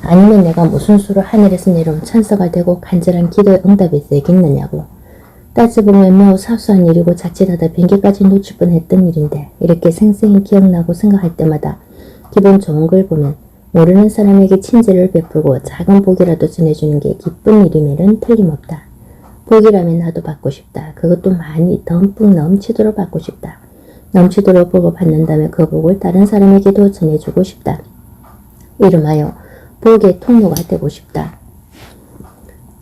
아니면 내가 무슨 수로 하늘에서 내려온 천사가 되고 간절한 기도에 응답이 되겠느냐고. 따져보면 매우 사소한 일이고 자칫하다 비행기까지 놓칠 뻔했던 일인데 이렇게 생생히 기억나고 생각할 때마다 기분 좋은 걸 보면 모르는 사람에게 친절을 베풀고 작은 복이라도 전해주는 게 기쁜 일이면은 틀림없다. 복이라면 나도 받고 싶다. 그것도 많이 듬뿍 넘치도록 받고 싶다. 넘치도록 복을 받는다면 그 복을 다른 사람에게도 전해주고 싶다. 이름하여 복의 통로가 되고 싶다.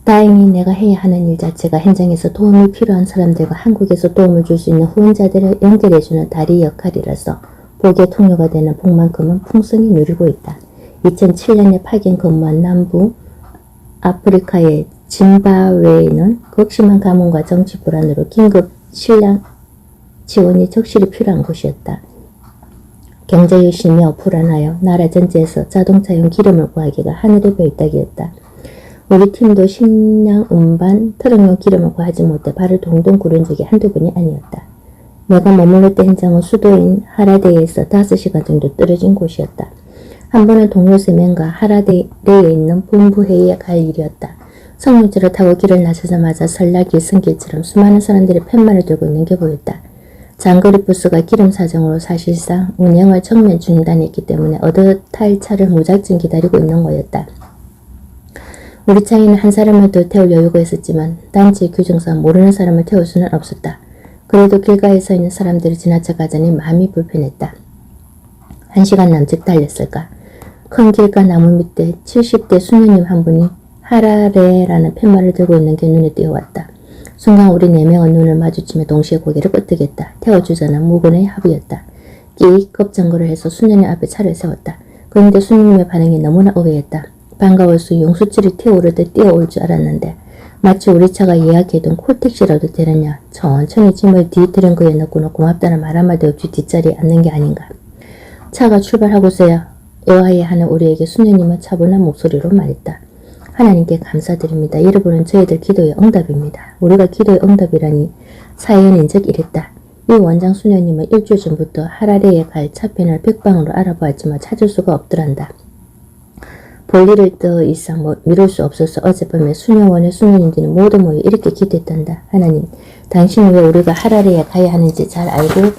다행히 내가 해야 하는 일 자체가 현장에서 도움이 필요한 사람들과 한국에서 도움을 줄 수 있는 후원자들을 연결해주는 다리 역할이라서 복의 통로가 되는 복만큼은 풍성히 누리고 있다. 2007년에 파견 근무한 남부 아프리카의 짐바브웨는 극심한 가뭄과 정치 불안으로 긴급 식량 지원이 적실히 필요한 곳이었다. 경제 열심히며 불안하여 나라 전체에서 자동차용 기름을 구하기가 하늘의 별따기였다. 우리 팀도 식량 운반 트럭용 기름을 구하지 못해 발을 동동 구른 적이 한두 번이 아니었다. 내가 머물렀던 현장은 수도인 하라데이에서 5시간 정도 떨어진 곳이었다. 한 번은 동료 3명과 하라데이에 있는 본부회의에 갈 일이었다. 성령차를 타고 길을 나서자마자 설날 길성길처럼 수많은 사람들이 팻말을 들고 있는 게 보였다. 장거리 버스가 기름 사정으로 사실상 운행을 정면 중단했기 때문에 얻어 탈 차를 무작정 기다리고 있는 거였다. 우리 차에는 한 사람을 더 태울 여유가 있었지만 단지 규정상 모르는 사람을 태울 수는 없었다. 그래도 길가에 서 있는 사람들이 지나쳐 가자니 마음이 불편했다. 1시간 남짓 달렸을까. 큰 길가 나무 밑에 70대 수녀님 한 분이 하라레라는 팻말을 들고 있는 게 눈에 띄어왔다. 순간 우리 4명은 눈을 마주치며 동시에 고개를 끄덕였다. 태워주자는 무근의 합의였다. 끼익 급정거를 해서 수녀님 앞에 차를 세웠다. 그런데 수녀님의 반응이 너무나 의외였다. 반가워서 용수줄이 튀어오르듯 뛰어올 줄 알았는데 마치 우리 차가 예약해둔 콜택시라도 되느냐 천천히 짐을 뒤 트렁크에 넣고는 고맙다는 말 한마디 없이 뒷자리에 앉는 게 아닌가. 차가 출발하고서야 의아해하는 우리에게 수녀님은 차분한 목소리로 말했다. 하나님께 감사드립니다. 여러분은 저희들 기도의 응답입니다. 우리가 기도의 응답이라니 사연인 적 이랬다. 이 원장 수녀님은 일주일 전부터 하라레에 갈 차편을 백방으로 알아보았지만 찾을 수가 없더란다. 볼일을 더 이상 미룰 수 없어서 어젯밤에 수녀원의 수녀님들이 모두 모여 이렇게 기도했단다. 하나님, 당신은 왜 우리가 하라레에 가야 하는지 잘 알고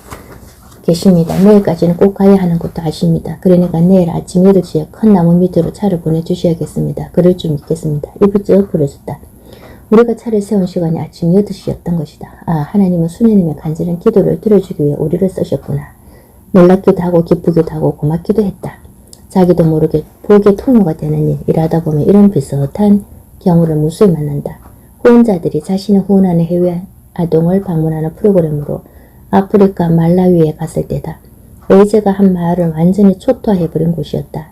계십니다. 내일까지는 꼭 가야 하는 것도 아십니다. 그러니까 내일 아침 8시에 큰 나무 밑으로 차를 보내주셔야겠습니다. 그럴 줄 믿겠습니다. 입을 쩍 부러졌다. 우리가 차를 세운 시간이 아침 8시였던 것이다. 아, 하나님은 수녀님의 간절한 기도를 들어주기 위해 우리를 쓰셨구나. 놀랍기도 하고 기쁘기도 하고 고맙기도 했다. 자기도 모르게 복의 통로가 되는 일, 일하다 보면 이런 비슷한 경우를 무수히 만난다. 후원자들이 자신을 후원하는 해외 아동을 방문하는 프로그램으로 아프리카 말라위에 갔을 때다. 에이즈가 한 마을을 완전히 초토화해버린 곳이었다.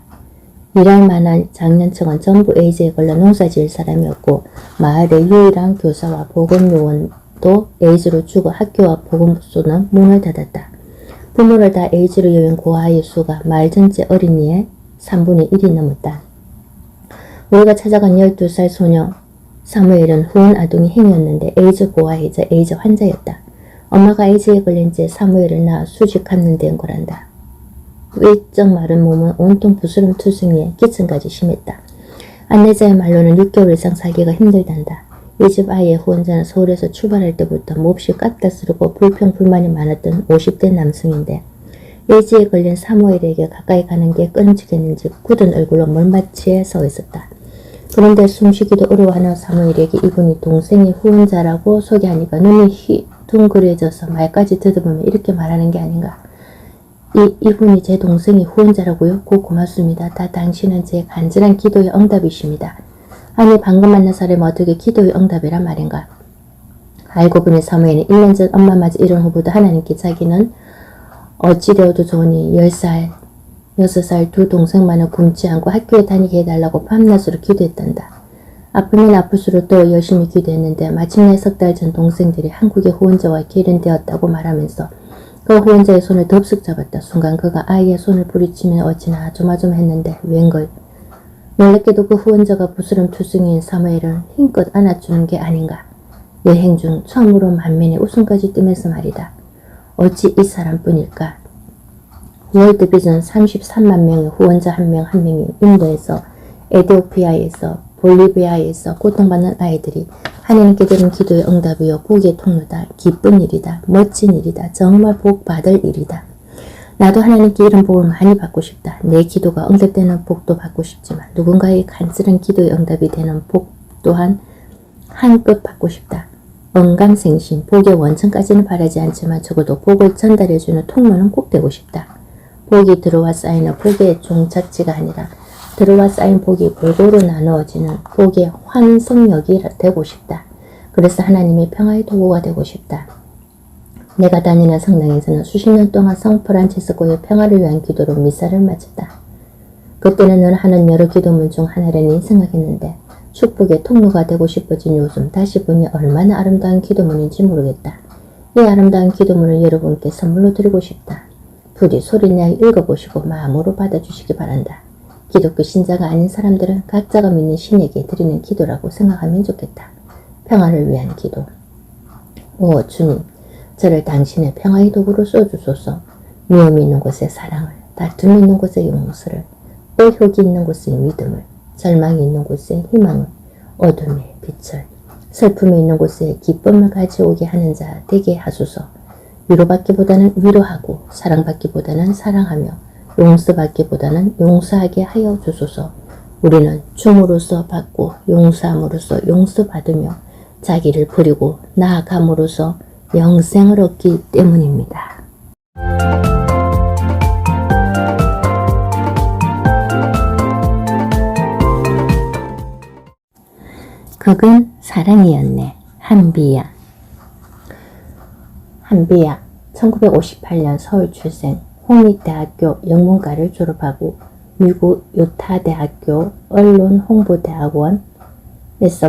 일할 만한 장년층은 전부 에이즈에 걸려 농사 지을 사람이었고 마을의 유일한 교사와 보건요원도 에이즈로 죽어 학교와 보건소는 문을 닫았다. 부모를 다 에이즈로 여인 고아의 수가 마을 전체 어린이의 3분의 1이 넘었다. 우리가 찾아간 12살 소녀 사무엘은 후원 아동이 행위였는데 에이즈 고아이자 에이즈 환자였다. 엄마가 에이즈에 걸린 채 사무엘을 낳아 수직하는 데인 거란다. 외적 마른 몸은 온통 부스럼 투성이에 기침까지 심했다. 안내자의 말로는 6개월 이상 살기가 힘들단다. 이 집 아이의 후원자는 서울에서 출발할 때부터 몹시 깝다스르고 불평불만이 많았던 50대 남성인데 예지에 걸린 사무엘에게 가까이 가는 게 끊임직했는지 굳은 얼굴로 멀마치에 서 있었다. 그런데 숨쉬기도 어려워하는 사무엘에게 이분이 동생의 후원자라고 소개하니까 눈이 휘둥그레져서 말까지 듣어보면 이렇게 말하는 게 아닌가. 이분이 제 동생의 후원자라고요? 고맙습니다. 다 당신은 제 간절한 기도의 응답이십니다. 아니 방금 만난 사람이 어떻게 기도의 응답이란 말인가. 알고 보니 사무엘은 1년 전 엄마 맞이 이런 후보도 하나님께 자기는 어찌되어도 좋으니 10살, 6살 두 동생만은 굶지 않고 학교에 다니게 해달라고 밤낮으로 기도했단다. 아프면 아플수록 더 열심히 기도했는데 마침내 3달 전 동생들이 한국의 후원자와 결연되었다고 말하면서 그 후원자의 손을 덥석 잡았다. 순간 그가 아이의 손을 부리치며 어찌나 조마조마했는데 웬걸. 놀랍게도 그 후원자가 부스럼투성이인 사무엘을 힘껏 안아주는 게 아닌가. 여행 중 처음으로 만면에 웃음까지 뜨면서 말이다. 어찌 이 사람뿐일까. 월드비전 33만 명의 후원자 한 명 한 명이 인도에서, 에티오피아에서, 볼리비아에서 고통받는 아이들이 하나님께 드린 기도의 응답이요 복의 통로다. 기쁜 일이다. 멋진 일이다. 정말 복 받을 일이다. 나도 하나님께 이런 복을 많이 받고 싶다. 내 기도가 응답되는 복도 받고 싶지만 누군가의 간절한 기도의 응답이 되는 복 또한 한껏 받고 싶다. 언감생심, 복의 원천까지는 바라지 않지만 적어도 복을 전달해주는 통로는 꼭 되고 싶다. 복이 들어와 쌓이는 복의 종착지가 아니라 들어와 쌓인 복이 골고루 나누어지는 복의 환성역이 되고 싶다. 그래서 하나님의 평화의 도구가 되고 싶다. 내가 다니는 성당에서는 수십 년 동안 성 프란치스코의 평화를 위한 기도로 미사를 마쳤다. 그때는 늘 하는 여러 기도문 중 하나라니 생각했는데 축복의 통로가 되고 싶어진 요즘 다시 보니 얼마나 아름다운 기도문인지 모르겠다. 이 아름다운 기도문을 여러분께 선물로 드리고 싶다. 부디 소리내어 읽어보시고 마음으로 받아주시기 바란다. 기독교 신자가 아닌 사람들은 각자가 믿는 신에게 드리는 기도라고 생각하면 좋겠다. 평화를 위한 기도. 오 주님, 저를 당신의 평화의 도구로 써주소서. 미움이 있는 곳에 사랑을, 다툼이 있는 곳에 용서를, 의혹이 있는 곳에 믿음을, 절망이 있는 곳에 희망을, 어둠의 빛을, 슬픔이 있는 곳에 기쁨을 가져오게 하는 자 되게 하소서. 위로받기보다는 위로하고 사랑받기보다는 사랑하며 용서받기보다는 용서하게 하여 주소서. 우리는 줌으로써 받고 용서함으로써 용서받으며 자기를 버리고 나아감으로써 영생을 얻기 때문입니다. 극은 사랑이었네. 한비야. 한비야, 1958년 서울 출생, 홍익대학교 영문과를 졸업하고 미국 유타 대학교 언론홍보대학원에서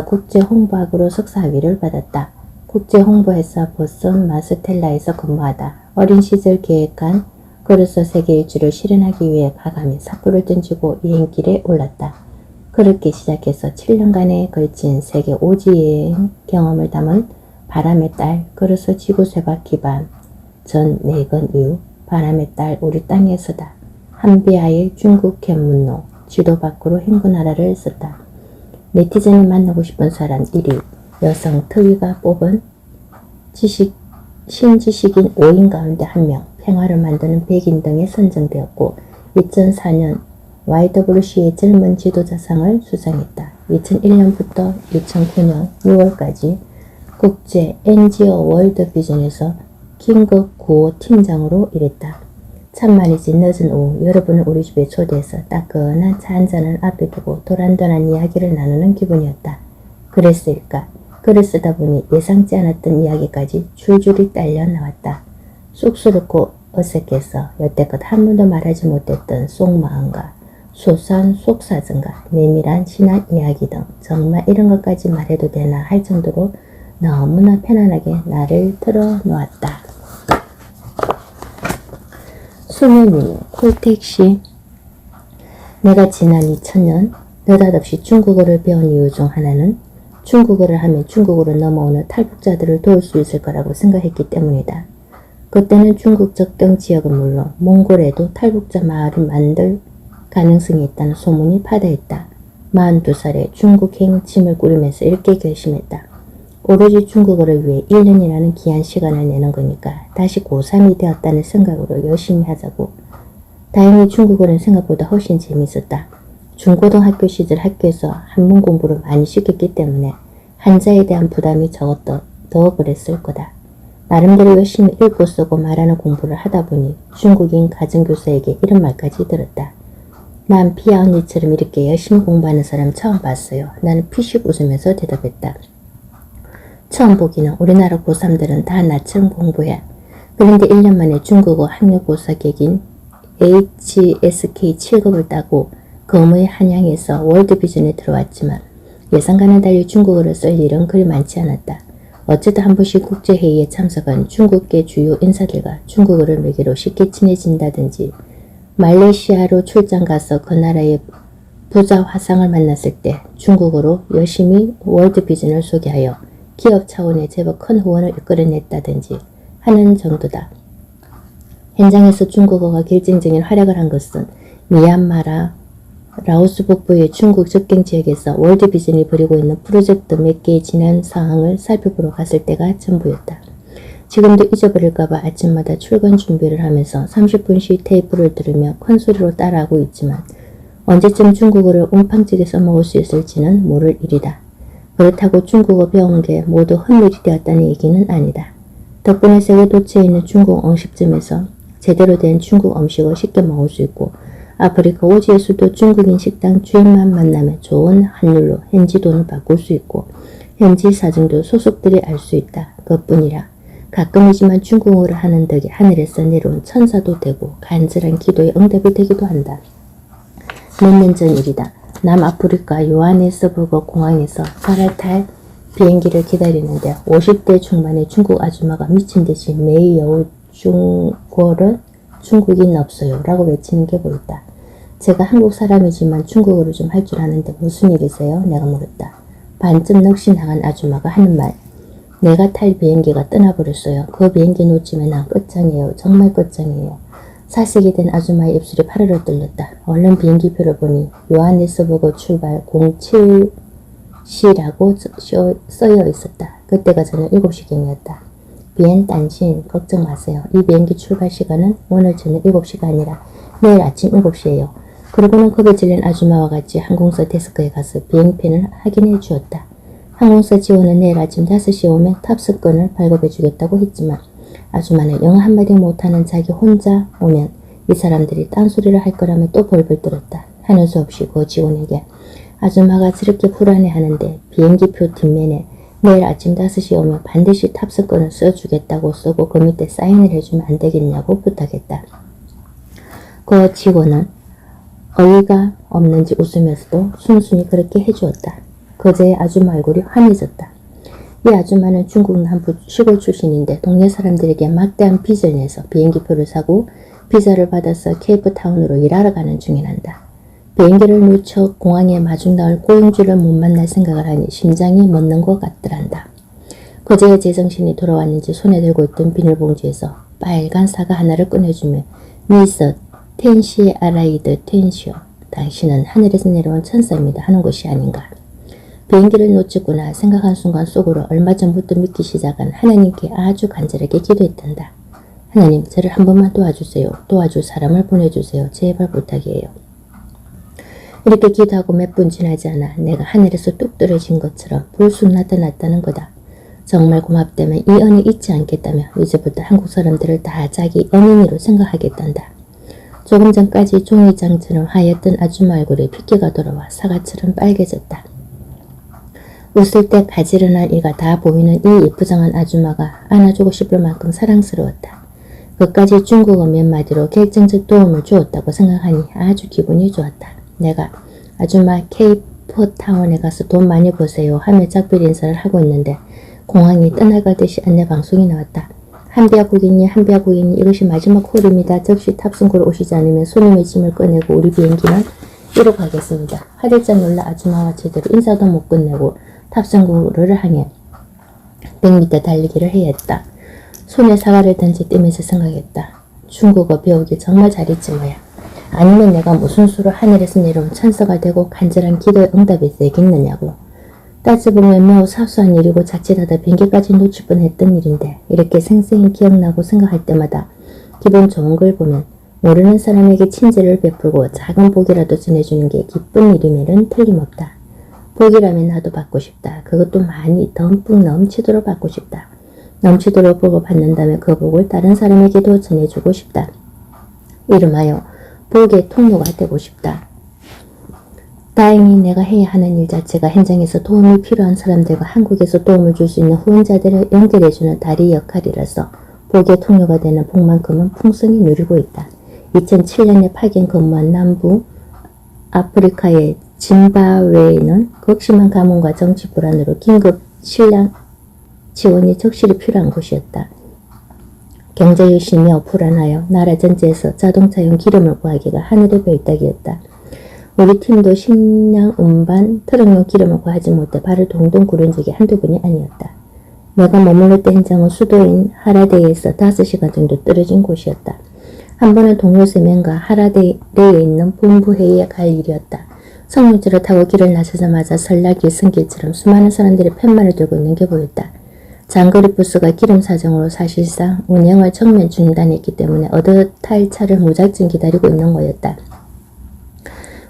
국제홍보학으로 석사학위를 받았다. 국제홍보회사 보선 마스텔라에서 근무하다 어린 시절 계획한 걸어서 세계 일주를 실현하기 위해 과감히 삭구를 던지고 여행길에 올랐다. 그렇게 시작해서 7년간에 걸친 세계 5지 여행 경험을 담은 바람의 딸, 걸어서 지구 쇠바퀴 반, 전 4건 이후 바람의 딸 우리 땅에서다. 한비아의 중국 견문로, 지도 밖으로 행군하라를 썼다. 네티즌이 만나고 싶은 사람 1위, 여성 특위가 뽑은 신지식인 5인 가운데 1명, 평화를 만드는 백인 등에 선정되었고 2004년 YWC의 젊은 지도자상을 수상했다. 2001년부터 2009년 6월까지 국제 NGO 월드비전에서 긴급 구호 팀장으로 일했다. 참말이지 늦은 오후 여러분을 우리 집에 초대해서 따끈한 차 한 잔을 앞에 두고 도란도란 이야기를 나누는 기분이었다. 그랬을까? 글을 쓰다 보니 예상치 않았던 이야기까지 줄줄이 딸려 나왔다. 쑥스럽고 어색해서 여태껏 한 번도 말하지 못했던 속마음과 소소한 속사정과 내밀한 신앙 이야기 등 정말 이런 것까지 말해도 되나 할 정도로 너무나 편안하게 나를 틀어놓았다. 수면이 콜택시. 내가 지난 2000년 느닷없이 중국어를 배운 이유 중 하나는 중국어를 하면 중국으로 넘어오는 탈북자들을 도울 수 있을 거라고 생각했기 때문이다. 그때는 중국 접경 지역은 물론 몽골에도 탈북자 마을을 만들 가능성이 있다는 소문이 파다했다. 42살에 중국행 짐을 꾸리면서 이렇게 결심했다. 오로지 중국어를 위해 1년이라는 귀한 시간을 내는 거니까 다시 고3이 되었다는 생각으로 열심히 하자고. 다행히 중국어는 생각보다 훨씬 재미있었다. 중고등학교 시절 학교에서 한문 공부를 많이 시켰기 때문에 한자에 대한 부담이 적었더 더 그랬을 거다. 나름대로 열심히 읽고 쓰고 말하는 공부를 하다 보니 중국인 가정교사에게 이런 말까지 들었다. 난 피아 언니처럼 이렇게 열심히 공부하는 사람 처음 봤어요. 나는 피식 웃으면서 대답했다. 처음 보기는 우리나라 고3들은 다 나처럼 공부해. 그런데 1년 만에 중국어 학력고사객인 HSK 7급을 따고 검의 한양에서 월드비전에 들어왔지만 예상과는 달리 중국어를 쓸 일은 그리 많지 않았다. 어쩌다 한 번씩 국제회의에 참석한 중국계 주요 인사들과 중국어를 매개로 쉽게 친해진다든지 말레이시아로 출장 가서 그 나라의 부자 화상을 만났을 때 중국어로 열심히 월드비전을 소개하여 기업 차원의 제법 큰 후원을 이끌어냈다든지 하는 정도다. 현장에서 중국어가 결정적인 활약을 한 것은 미얀마라, 라오스 북부의 중국 접경 지역에서 월드비전이 벌이고 있는 프로젝트 몇 개의 진행 상황을 살펴보러 갔을 때가 전부였다. 지금도 잊어버릴까봐 아침마다 출근 준비를 하면서 30분씩 테이프를 들으며 큰 소리로 따라하고 있지만 언제쯤 중국어를 웅팡지게 써먹을 수 있을지는 모를 일이다. 그렇다고 중국어 배운 게 모두 헛일이 되었다는 얘기는 아니다. 덕분에 세계 도처에 있는 중국 음식점에서 제대로 된 중국 음식을 쉽게 먹을 수 있고 아프리카 오지에서도 중국인 식당 주인만 만나면 좋은 환율로 현지 돈을 바꿀 수 있고 현지 사정도 소속들이 알 수 있다. 그뿐이라 가끔이지만 중국어를 하는 덕에 하늘에서 내려온 천사도 되고 간절한 기도에 응답이 되기도 한다. 몇 년 전 일이다. 남아프리카 요하네스버그 공항에서 갈아탈 비행기를 기다리는데 50대 중반의 중국 아줌마가 미친듯이 매여우 중국어를 중국인 없어요 라고 외치는 게 보였다. 제가 한국 사람이지만 중국어를 좀 할 줄 아는데 무슨 일이세요? 내가 물었다. 반쯤 넋이 나간 아줌마가 하는 말. 내가 탈 비행기가 떠나버렸어요. 그 비행기 놓치면 난 끝장이에요. 정말 끝장이에요. 살색이 된 아줌마의 입술이 파르르 뚫렸다. 얼른 비행기표를 보니 요하네스버그 출발 07시라고 써여 있었다. 그때가 저녁 7시경이었다. 비엔 단신 걱정 마세요. 이 비행기 출발 시간은 오늘 저녁 7시가 아니라 내일 아침 7시예요. 그러고는 겁에 질린 아줌마와 같이 항공사 데스크에 가서 비행편을 확인해 주었다. 항공사 직원은 내일 아침 5시에 오면 탑승권을 발급해 주겠다고 했지만 아줌마는 영어 한마디 못하는 자기 혼자 오면 이 사람들이 딴소리를 할 거라며 또 벌벌 떨었다. 하는 수 없이 그 직원에게 아줌마가 저렇게 불안해하는데 비행기표 뒷면에 내일 아침 5시에 오면 반드시 탑승권을 써주겠다고 쓰고 그 밑에 사인을 해주면 안 되겠냐고 부탁했다. 그 직원은 어이가 없는지 웃으면서도 순순히 그렇게 해주었다. 그제야 아줌마 얼굴이 환해졌다. 이 아줌마는 중국 남부 시골 출신인데 동네 사람들에게 막대한 빚을 내서 비행기표를 사고 비자를 받아서 케이프타운으로 일하러 가는 중이란다. 비행기를 놓쳐 공항에 마중 나올 고용주를 못 만날 생각을 하니 심장이 멎는 것 같더란다. 그제야 제정신이 돌아왔는지 손에 들고 있던 비닐봉지에서 빨간 사과 하나를 꺼내주며 미스 텐시 아라이드 텐시오. 당신은 하늘에서 내려온 천사입니다 하는 것이 아닌가. 비행기를 놓쳤구나 생각한 순간 속으로 얼마 전부터 믿기 시작한 하나님께 아주 간절하게 기도했단다. 하나님, 저를 한 번만 도와주세요. 도와줄 사람을 보내주세요. 제발 부탁이에요. 이렇게 기도하고 몇 분 지나지 않아 내가 하늘에서 뚝 떨어진 것처럼 불쑥 나타났다는 거다. 정말 고맙다며 이 은혜 잊지 않겠다며 이제부터 한국 사람들을 다 자기 은인으로 생각하겠단다. 조금 전까지 종이장처럼 하였던 아줌마 얼굴에 핏기가 돌아와 사과처럼 빨개졌다. 웃을 때 가지런한 이가 다 보이는 이 예쁘장한 아줌마가 안아주고 싶을 만큼 사랑스러웠다. 그까지 중국어 몇 마디로 결정적 도움을 주었다고 생각하니 아주 기분이 좋았다. 내가 아줌마 케이프타운에 가서 돈 많이 버세요 하며 작별 인사를 하고 있는데 공항이 떠나가듯이 안내방송이 나왔다. 한비아 고객님, 한비아 고객님, 이것이 마지막 콜입니다. 즉시 탑승구로 오시지 않으면 손님의 짐을 꺼내고 우리 비행기는 이로 가겠습니다. 화들짝 놀라 아줌마와 제대로 인사도 못 끝내고 탑승구를 향해 100m 달리기를 해야 했다. 손에 사과를 던지 떼면서 생각했다. 중국어 배우기 정말 잘했지 뭐야. 아니면 내가 무슨 수로 하늘에서 내려온 천사가 되고 간절한 기도의 응답이 되겠느냐고. 따져보면 매우 사소한 일이고 자칫하다 변기까지 놓칠 뻔했던 일인데 이렇게 생생히 기억나고 생각할 때마다 기분 좋은 걸 보면 모르는 사람에게 친절을 베풀고 작은 복이라도 전해주는 게 기쁜 일이면은 틀림없다. 복이라면 나도 받고 싶다. 그것도 많이 듬뿍 넘치도록 받고 싶다. 넘치도록 복을 받는다면 그 복을 다른 사람에게도 전해주고 싶다. 이름하여 복의 통로가 되고 싶다. 다행히 내가 해야 하는 일 자체가 현장에서 도움이 필요한 사람들과 한국에서 도움을 줄 수 있는 후원자들을 연결해주는 다리 역할이라서 복의 통로가 되는 복만큼은 풍성히 누리고 있다. 2007년에 파견 근무한 남부 아프리카의 짐바브웨는 극심한 가뭄과 정치 불안으로 긴급 식량 지원이 적실히 필요한 곳이었다. 경제 열심이며 불안하여 나라 전체에서 자동차용 기름을 구하기가 하늘의 별따기였다. 우리 팀도 식량 운반 트럭용 기름을 구하지 못해 발을 동동 구른 적이 한두 번이 아니었다. 내가 머물렀던 현장은 수도인 하라데이에서 5시간 정도 떨어진 곳이었다. 한 번은 동료 3명과 하라데이에 있는 본부회의에 갈 일이었다. 성문지를 타고 길을 나서자마자 설날 길승길처럼 수많은 사람들이 팻말을 들고 있는 게 보였다. 장거리 버스가 기름 사정으로 사실상 운행을 정면 중단했기 때문에 얻어 탈 차를 무작정 기다리고 있는 거였다.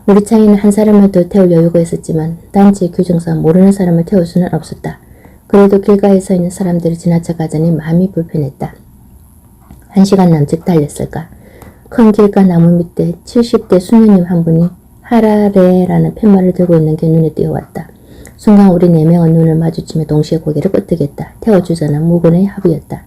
우리 차에는 한 사람을 더 태울 여유가 있었지만 단지 규정상 모르는 사람을 태울 수는 없었다. 그래도 길가에 서 있는 사람들이 지나쳐 가자니 마음이 불편했다. 1시간 남짓 달렸을까. 큰 길가 나무 밑에 70대 수녀님 한 분이 하라레라는 팻말을 들고 있는 게 눈에 띄어왔다. 순간 우리 4명은 눈을 마주치며 동시에 고개를 끄덕였다. 태워주자는 무근의 합의였다.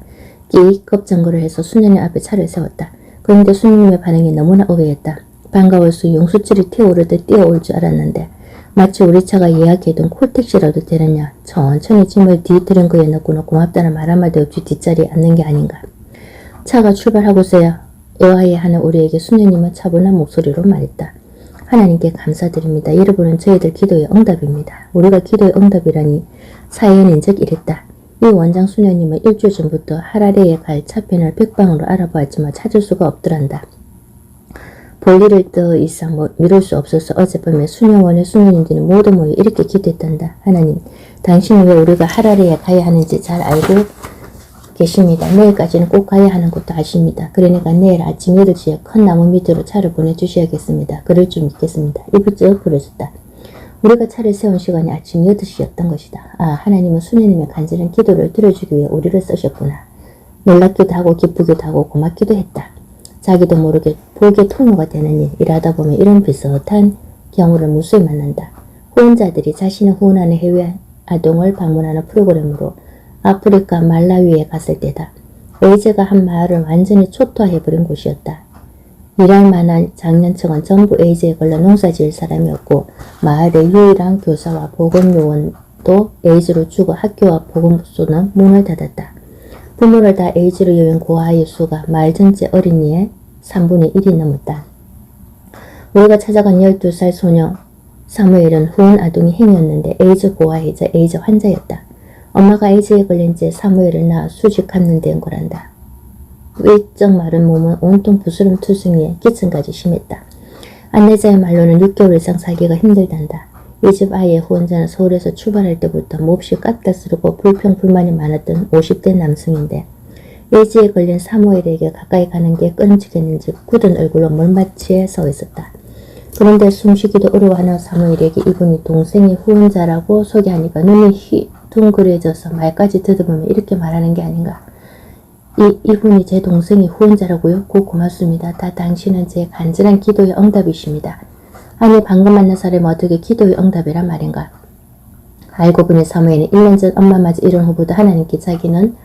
끼익 겁장거를 해서 수녀님 앞에 차를 세웠다. 그런데 수녀님의 반응이 너무나 의외였다. 반가워서 용수줄이 튀어오르듯 뛰어올 줄 알았는데 마치 우리 차가 예약해둔 콜택시라도 되느냐 천천히 짐을 뒤 트렁크에 넣고는 고맙다는 말 한마디 없이 뒷자리에 앉는 게 아닌가. 차가 출발하고서야 의아해하는 우리에게 수녀님은 차분한 목소리로 말했다. 하나님께 감사드립니다. 여러분은 저희들 기도의 응답입니다. 우리가 기도의 응답이라니 사연인 적 이랬다. 이 원장 수녀님은 일주일 전부터 하라레에 갈 차편을 백방으로 알아보았지만 찾을 수가 없더란다. 볼일을 더 이상 미룰 수 없어서 어젯밤에 수녀원의 수녀님들이 모두 모여 이렇게 기도했단다. 하나님, 당신은 왜 우리가 하라레에 가야 하는지 잘 알고 계십니다. 내일까지는 꼭 가야 하는 것도 아십니다. 그러니까 내일 아침 8시에 큰 나무 밑으로 차를 보내주셔야겠습니다. 그럴 줄 믿겠습니다. 입을 쩍 부러졌다. 우리가 차를 세운 시간이 아침 8시였던 것이다. 아, 하나님은 수녀님의 간절한 기도를 들어주기 위해 우리를 쓰셨구나. 놀랍기도 하고 기쁘기도 하고 고맙기도 했다. 자기도 모르게 복의 통로가 되는 일, 일하다 보면 이런 비슷한 경우를 무수히 만난다. 후원자들이 자신을 후원하는 해외 아동을 방문하는 프로그램으로 아프리카 말라위에 갔을 때다. 에이즈가 한 마을을 완전히 초토화해버린 곳이었다. 일할 만한 장년층은 전부 에이즈에 걸려 농사지을 사람이 없고 마을의 유일한 교사와 보건요원도 에이즈로 죽어 학교와 보건소는 문을 닫았다. 부모를 다 에이즈로 여인 고아의 수가 마을 전체 어린이의 3분의 1이 넘었다. 우리가 찾아간 12살 소녀 사무엘은 후원 아동이 행위였는데 에이즈 고아이자 에이즈 환자였다. 엄마가 에이즈에 걸린 채 사무엘을 낳아 수직 감염된 거란다. 외적 마른 몸은 온통 부스럼 투성이에 기침까지 심했다. 안내자의 말로는 6개월 이상 살기가 힘들단다. 이 집 아이의 후원자는 서울에서 출발할 때부터 몹시 까딱스럽고 불평불만이 많았던 50대 남성인데 에이즈에 걸린 사무엘에게 가까이 가는 게 끊임직했는지 굳은 얼굴로 멀마치에 서 있었다. 그런데 숨쉬기도 어려워하는 사무엘에게 이분이 동생의 후원자라고 소개하니까 눈이 둥그레져서 말까지 듣어보면 이렇게 말하는 게 아닌가. 이분이 제 동생의 후원자라고요? 고맙습니다. 다 당신은 제 간절한 기도의 응답이십니다. 아니 방금 만난 사람이 어떻게 기도의 응답이란 말인가. 알고 보니 사무엘은 1년 전 엄마마저 이런 후보도 하나님께 자기는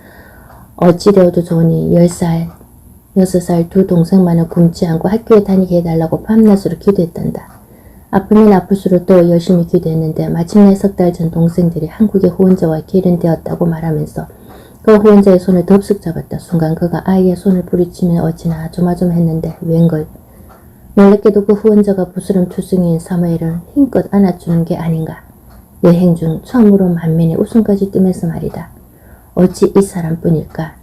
어찌되어도 좋으니 10살, 6살 두 동생만은 굶지 않고 학교에 다니게 해달라고 밤낮으로 기도했단다. 아프면 아플수록 더 열심히 기도했는데 마침내 3달 전 동생들이 한국의 후원자와 결연되었다고 말하면서 그 후원자의 손을 덥석 잡았다. 순간 그가 아이의 손을 부리치며 어찌나 조마조마했는데 웬걸. 놀랍게도 그 후원자가 부스럼 투성이인 사무엘을 힘껏 안아주는 게 아닌가. 여행 중 처음으로 만면에 웃음까지 띠면서 말이다. 어찌 이 사람뿐일까.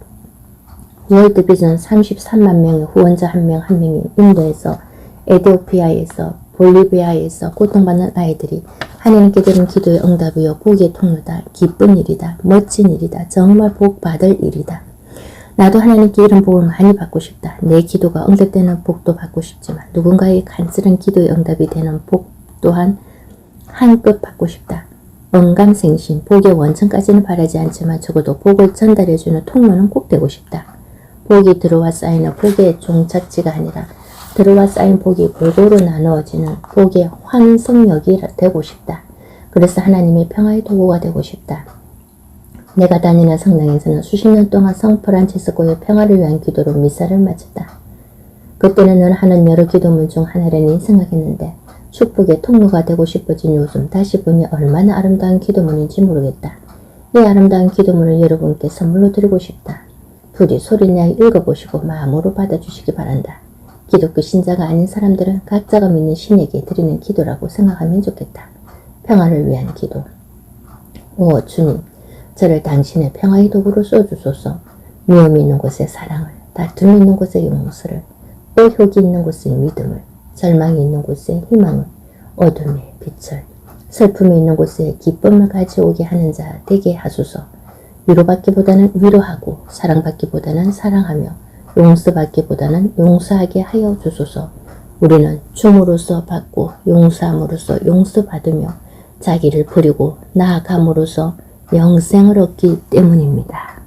월드비전 33만 명의 후원자 한 명 한 명이 인도에서 에티오피아에서 볼리비아에서 고통받는 아이들이 하나님께 드린 기도의 응답이요 복의 통로다. 기쁜 일이다. 멋진 일이다. 정말 복 받을 일이다. 나도 하나님께 이런 복을 많이 받고 싶다. 내 기도가 응답되는 복도 받고 싶지만 누군가의 간절한 기도의 응답이 되는 복 또한 한껏 받고 싶다. 언감생심, 복의 원천까지는 바라지 않지만 적어도 복을 전달해주는 통로는 꼭 되고 싶다. 복이 들어와 쌓이는 복의 종착지가 아니라 들어와 쌓인 복이 골고루 나누어지는 복의 환성역이 되고 싶다. 그래서 하나님의 평화의 도구가 되고 싶다. 내가 다니는 성당에서는 수십 년 동안 성 프란치스코의 평화를 위한 기도로 미사를 마쳤다. 그때는 늘 하는 여러 기도문 중 하나라니 생각했는데 축복의 통로가 되고 싶어진 요즘 다시 보니 얼마나 아름다운 기도문인지 모르겠다. 이 아름다운 기도문을 여러분께 선물로 드리고 싶다. 부디 소리내어 읽어보시고 마음으로 받아주시기 바란다. 기독교 신자가 아닌 사람들은 각자가 믿는 신에게 드리는 기도라고 생각하면 좋겠다. 평화를 위한 기도. 오 주님, 저를 당신의 평화의 도구로 써주소서. 미움이 있는 곳에 사랑을, 다툼이 있는 곳에 용서를, 의혹이 있는 곳에 믿음을, 절망이 있는 곳에 희망을, 어둠의 빛을, 슬픔이 있는 곳에 기쁨을 가져오게 하는 자 되게 하소서. 위로받기보다는 위로하고 사랑받기보다는 사랑하며 용서받기보다는 용서하게 하여 주소서. 우리는 줌으로써 받고 용서함으로써 용서받으며 자기를 버리고 나아감으로써 영생을 얻기 때문입니다.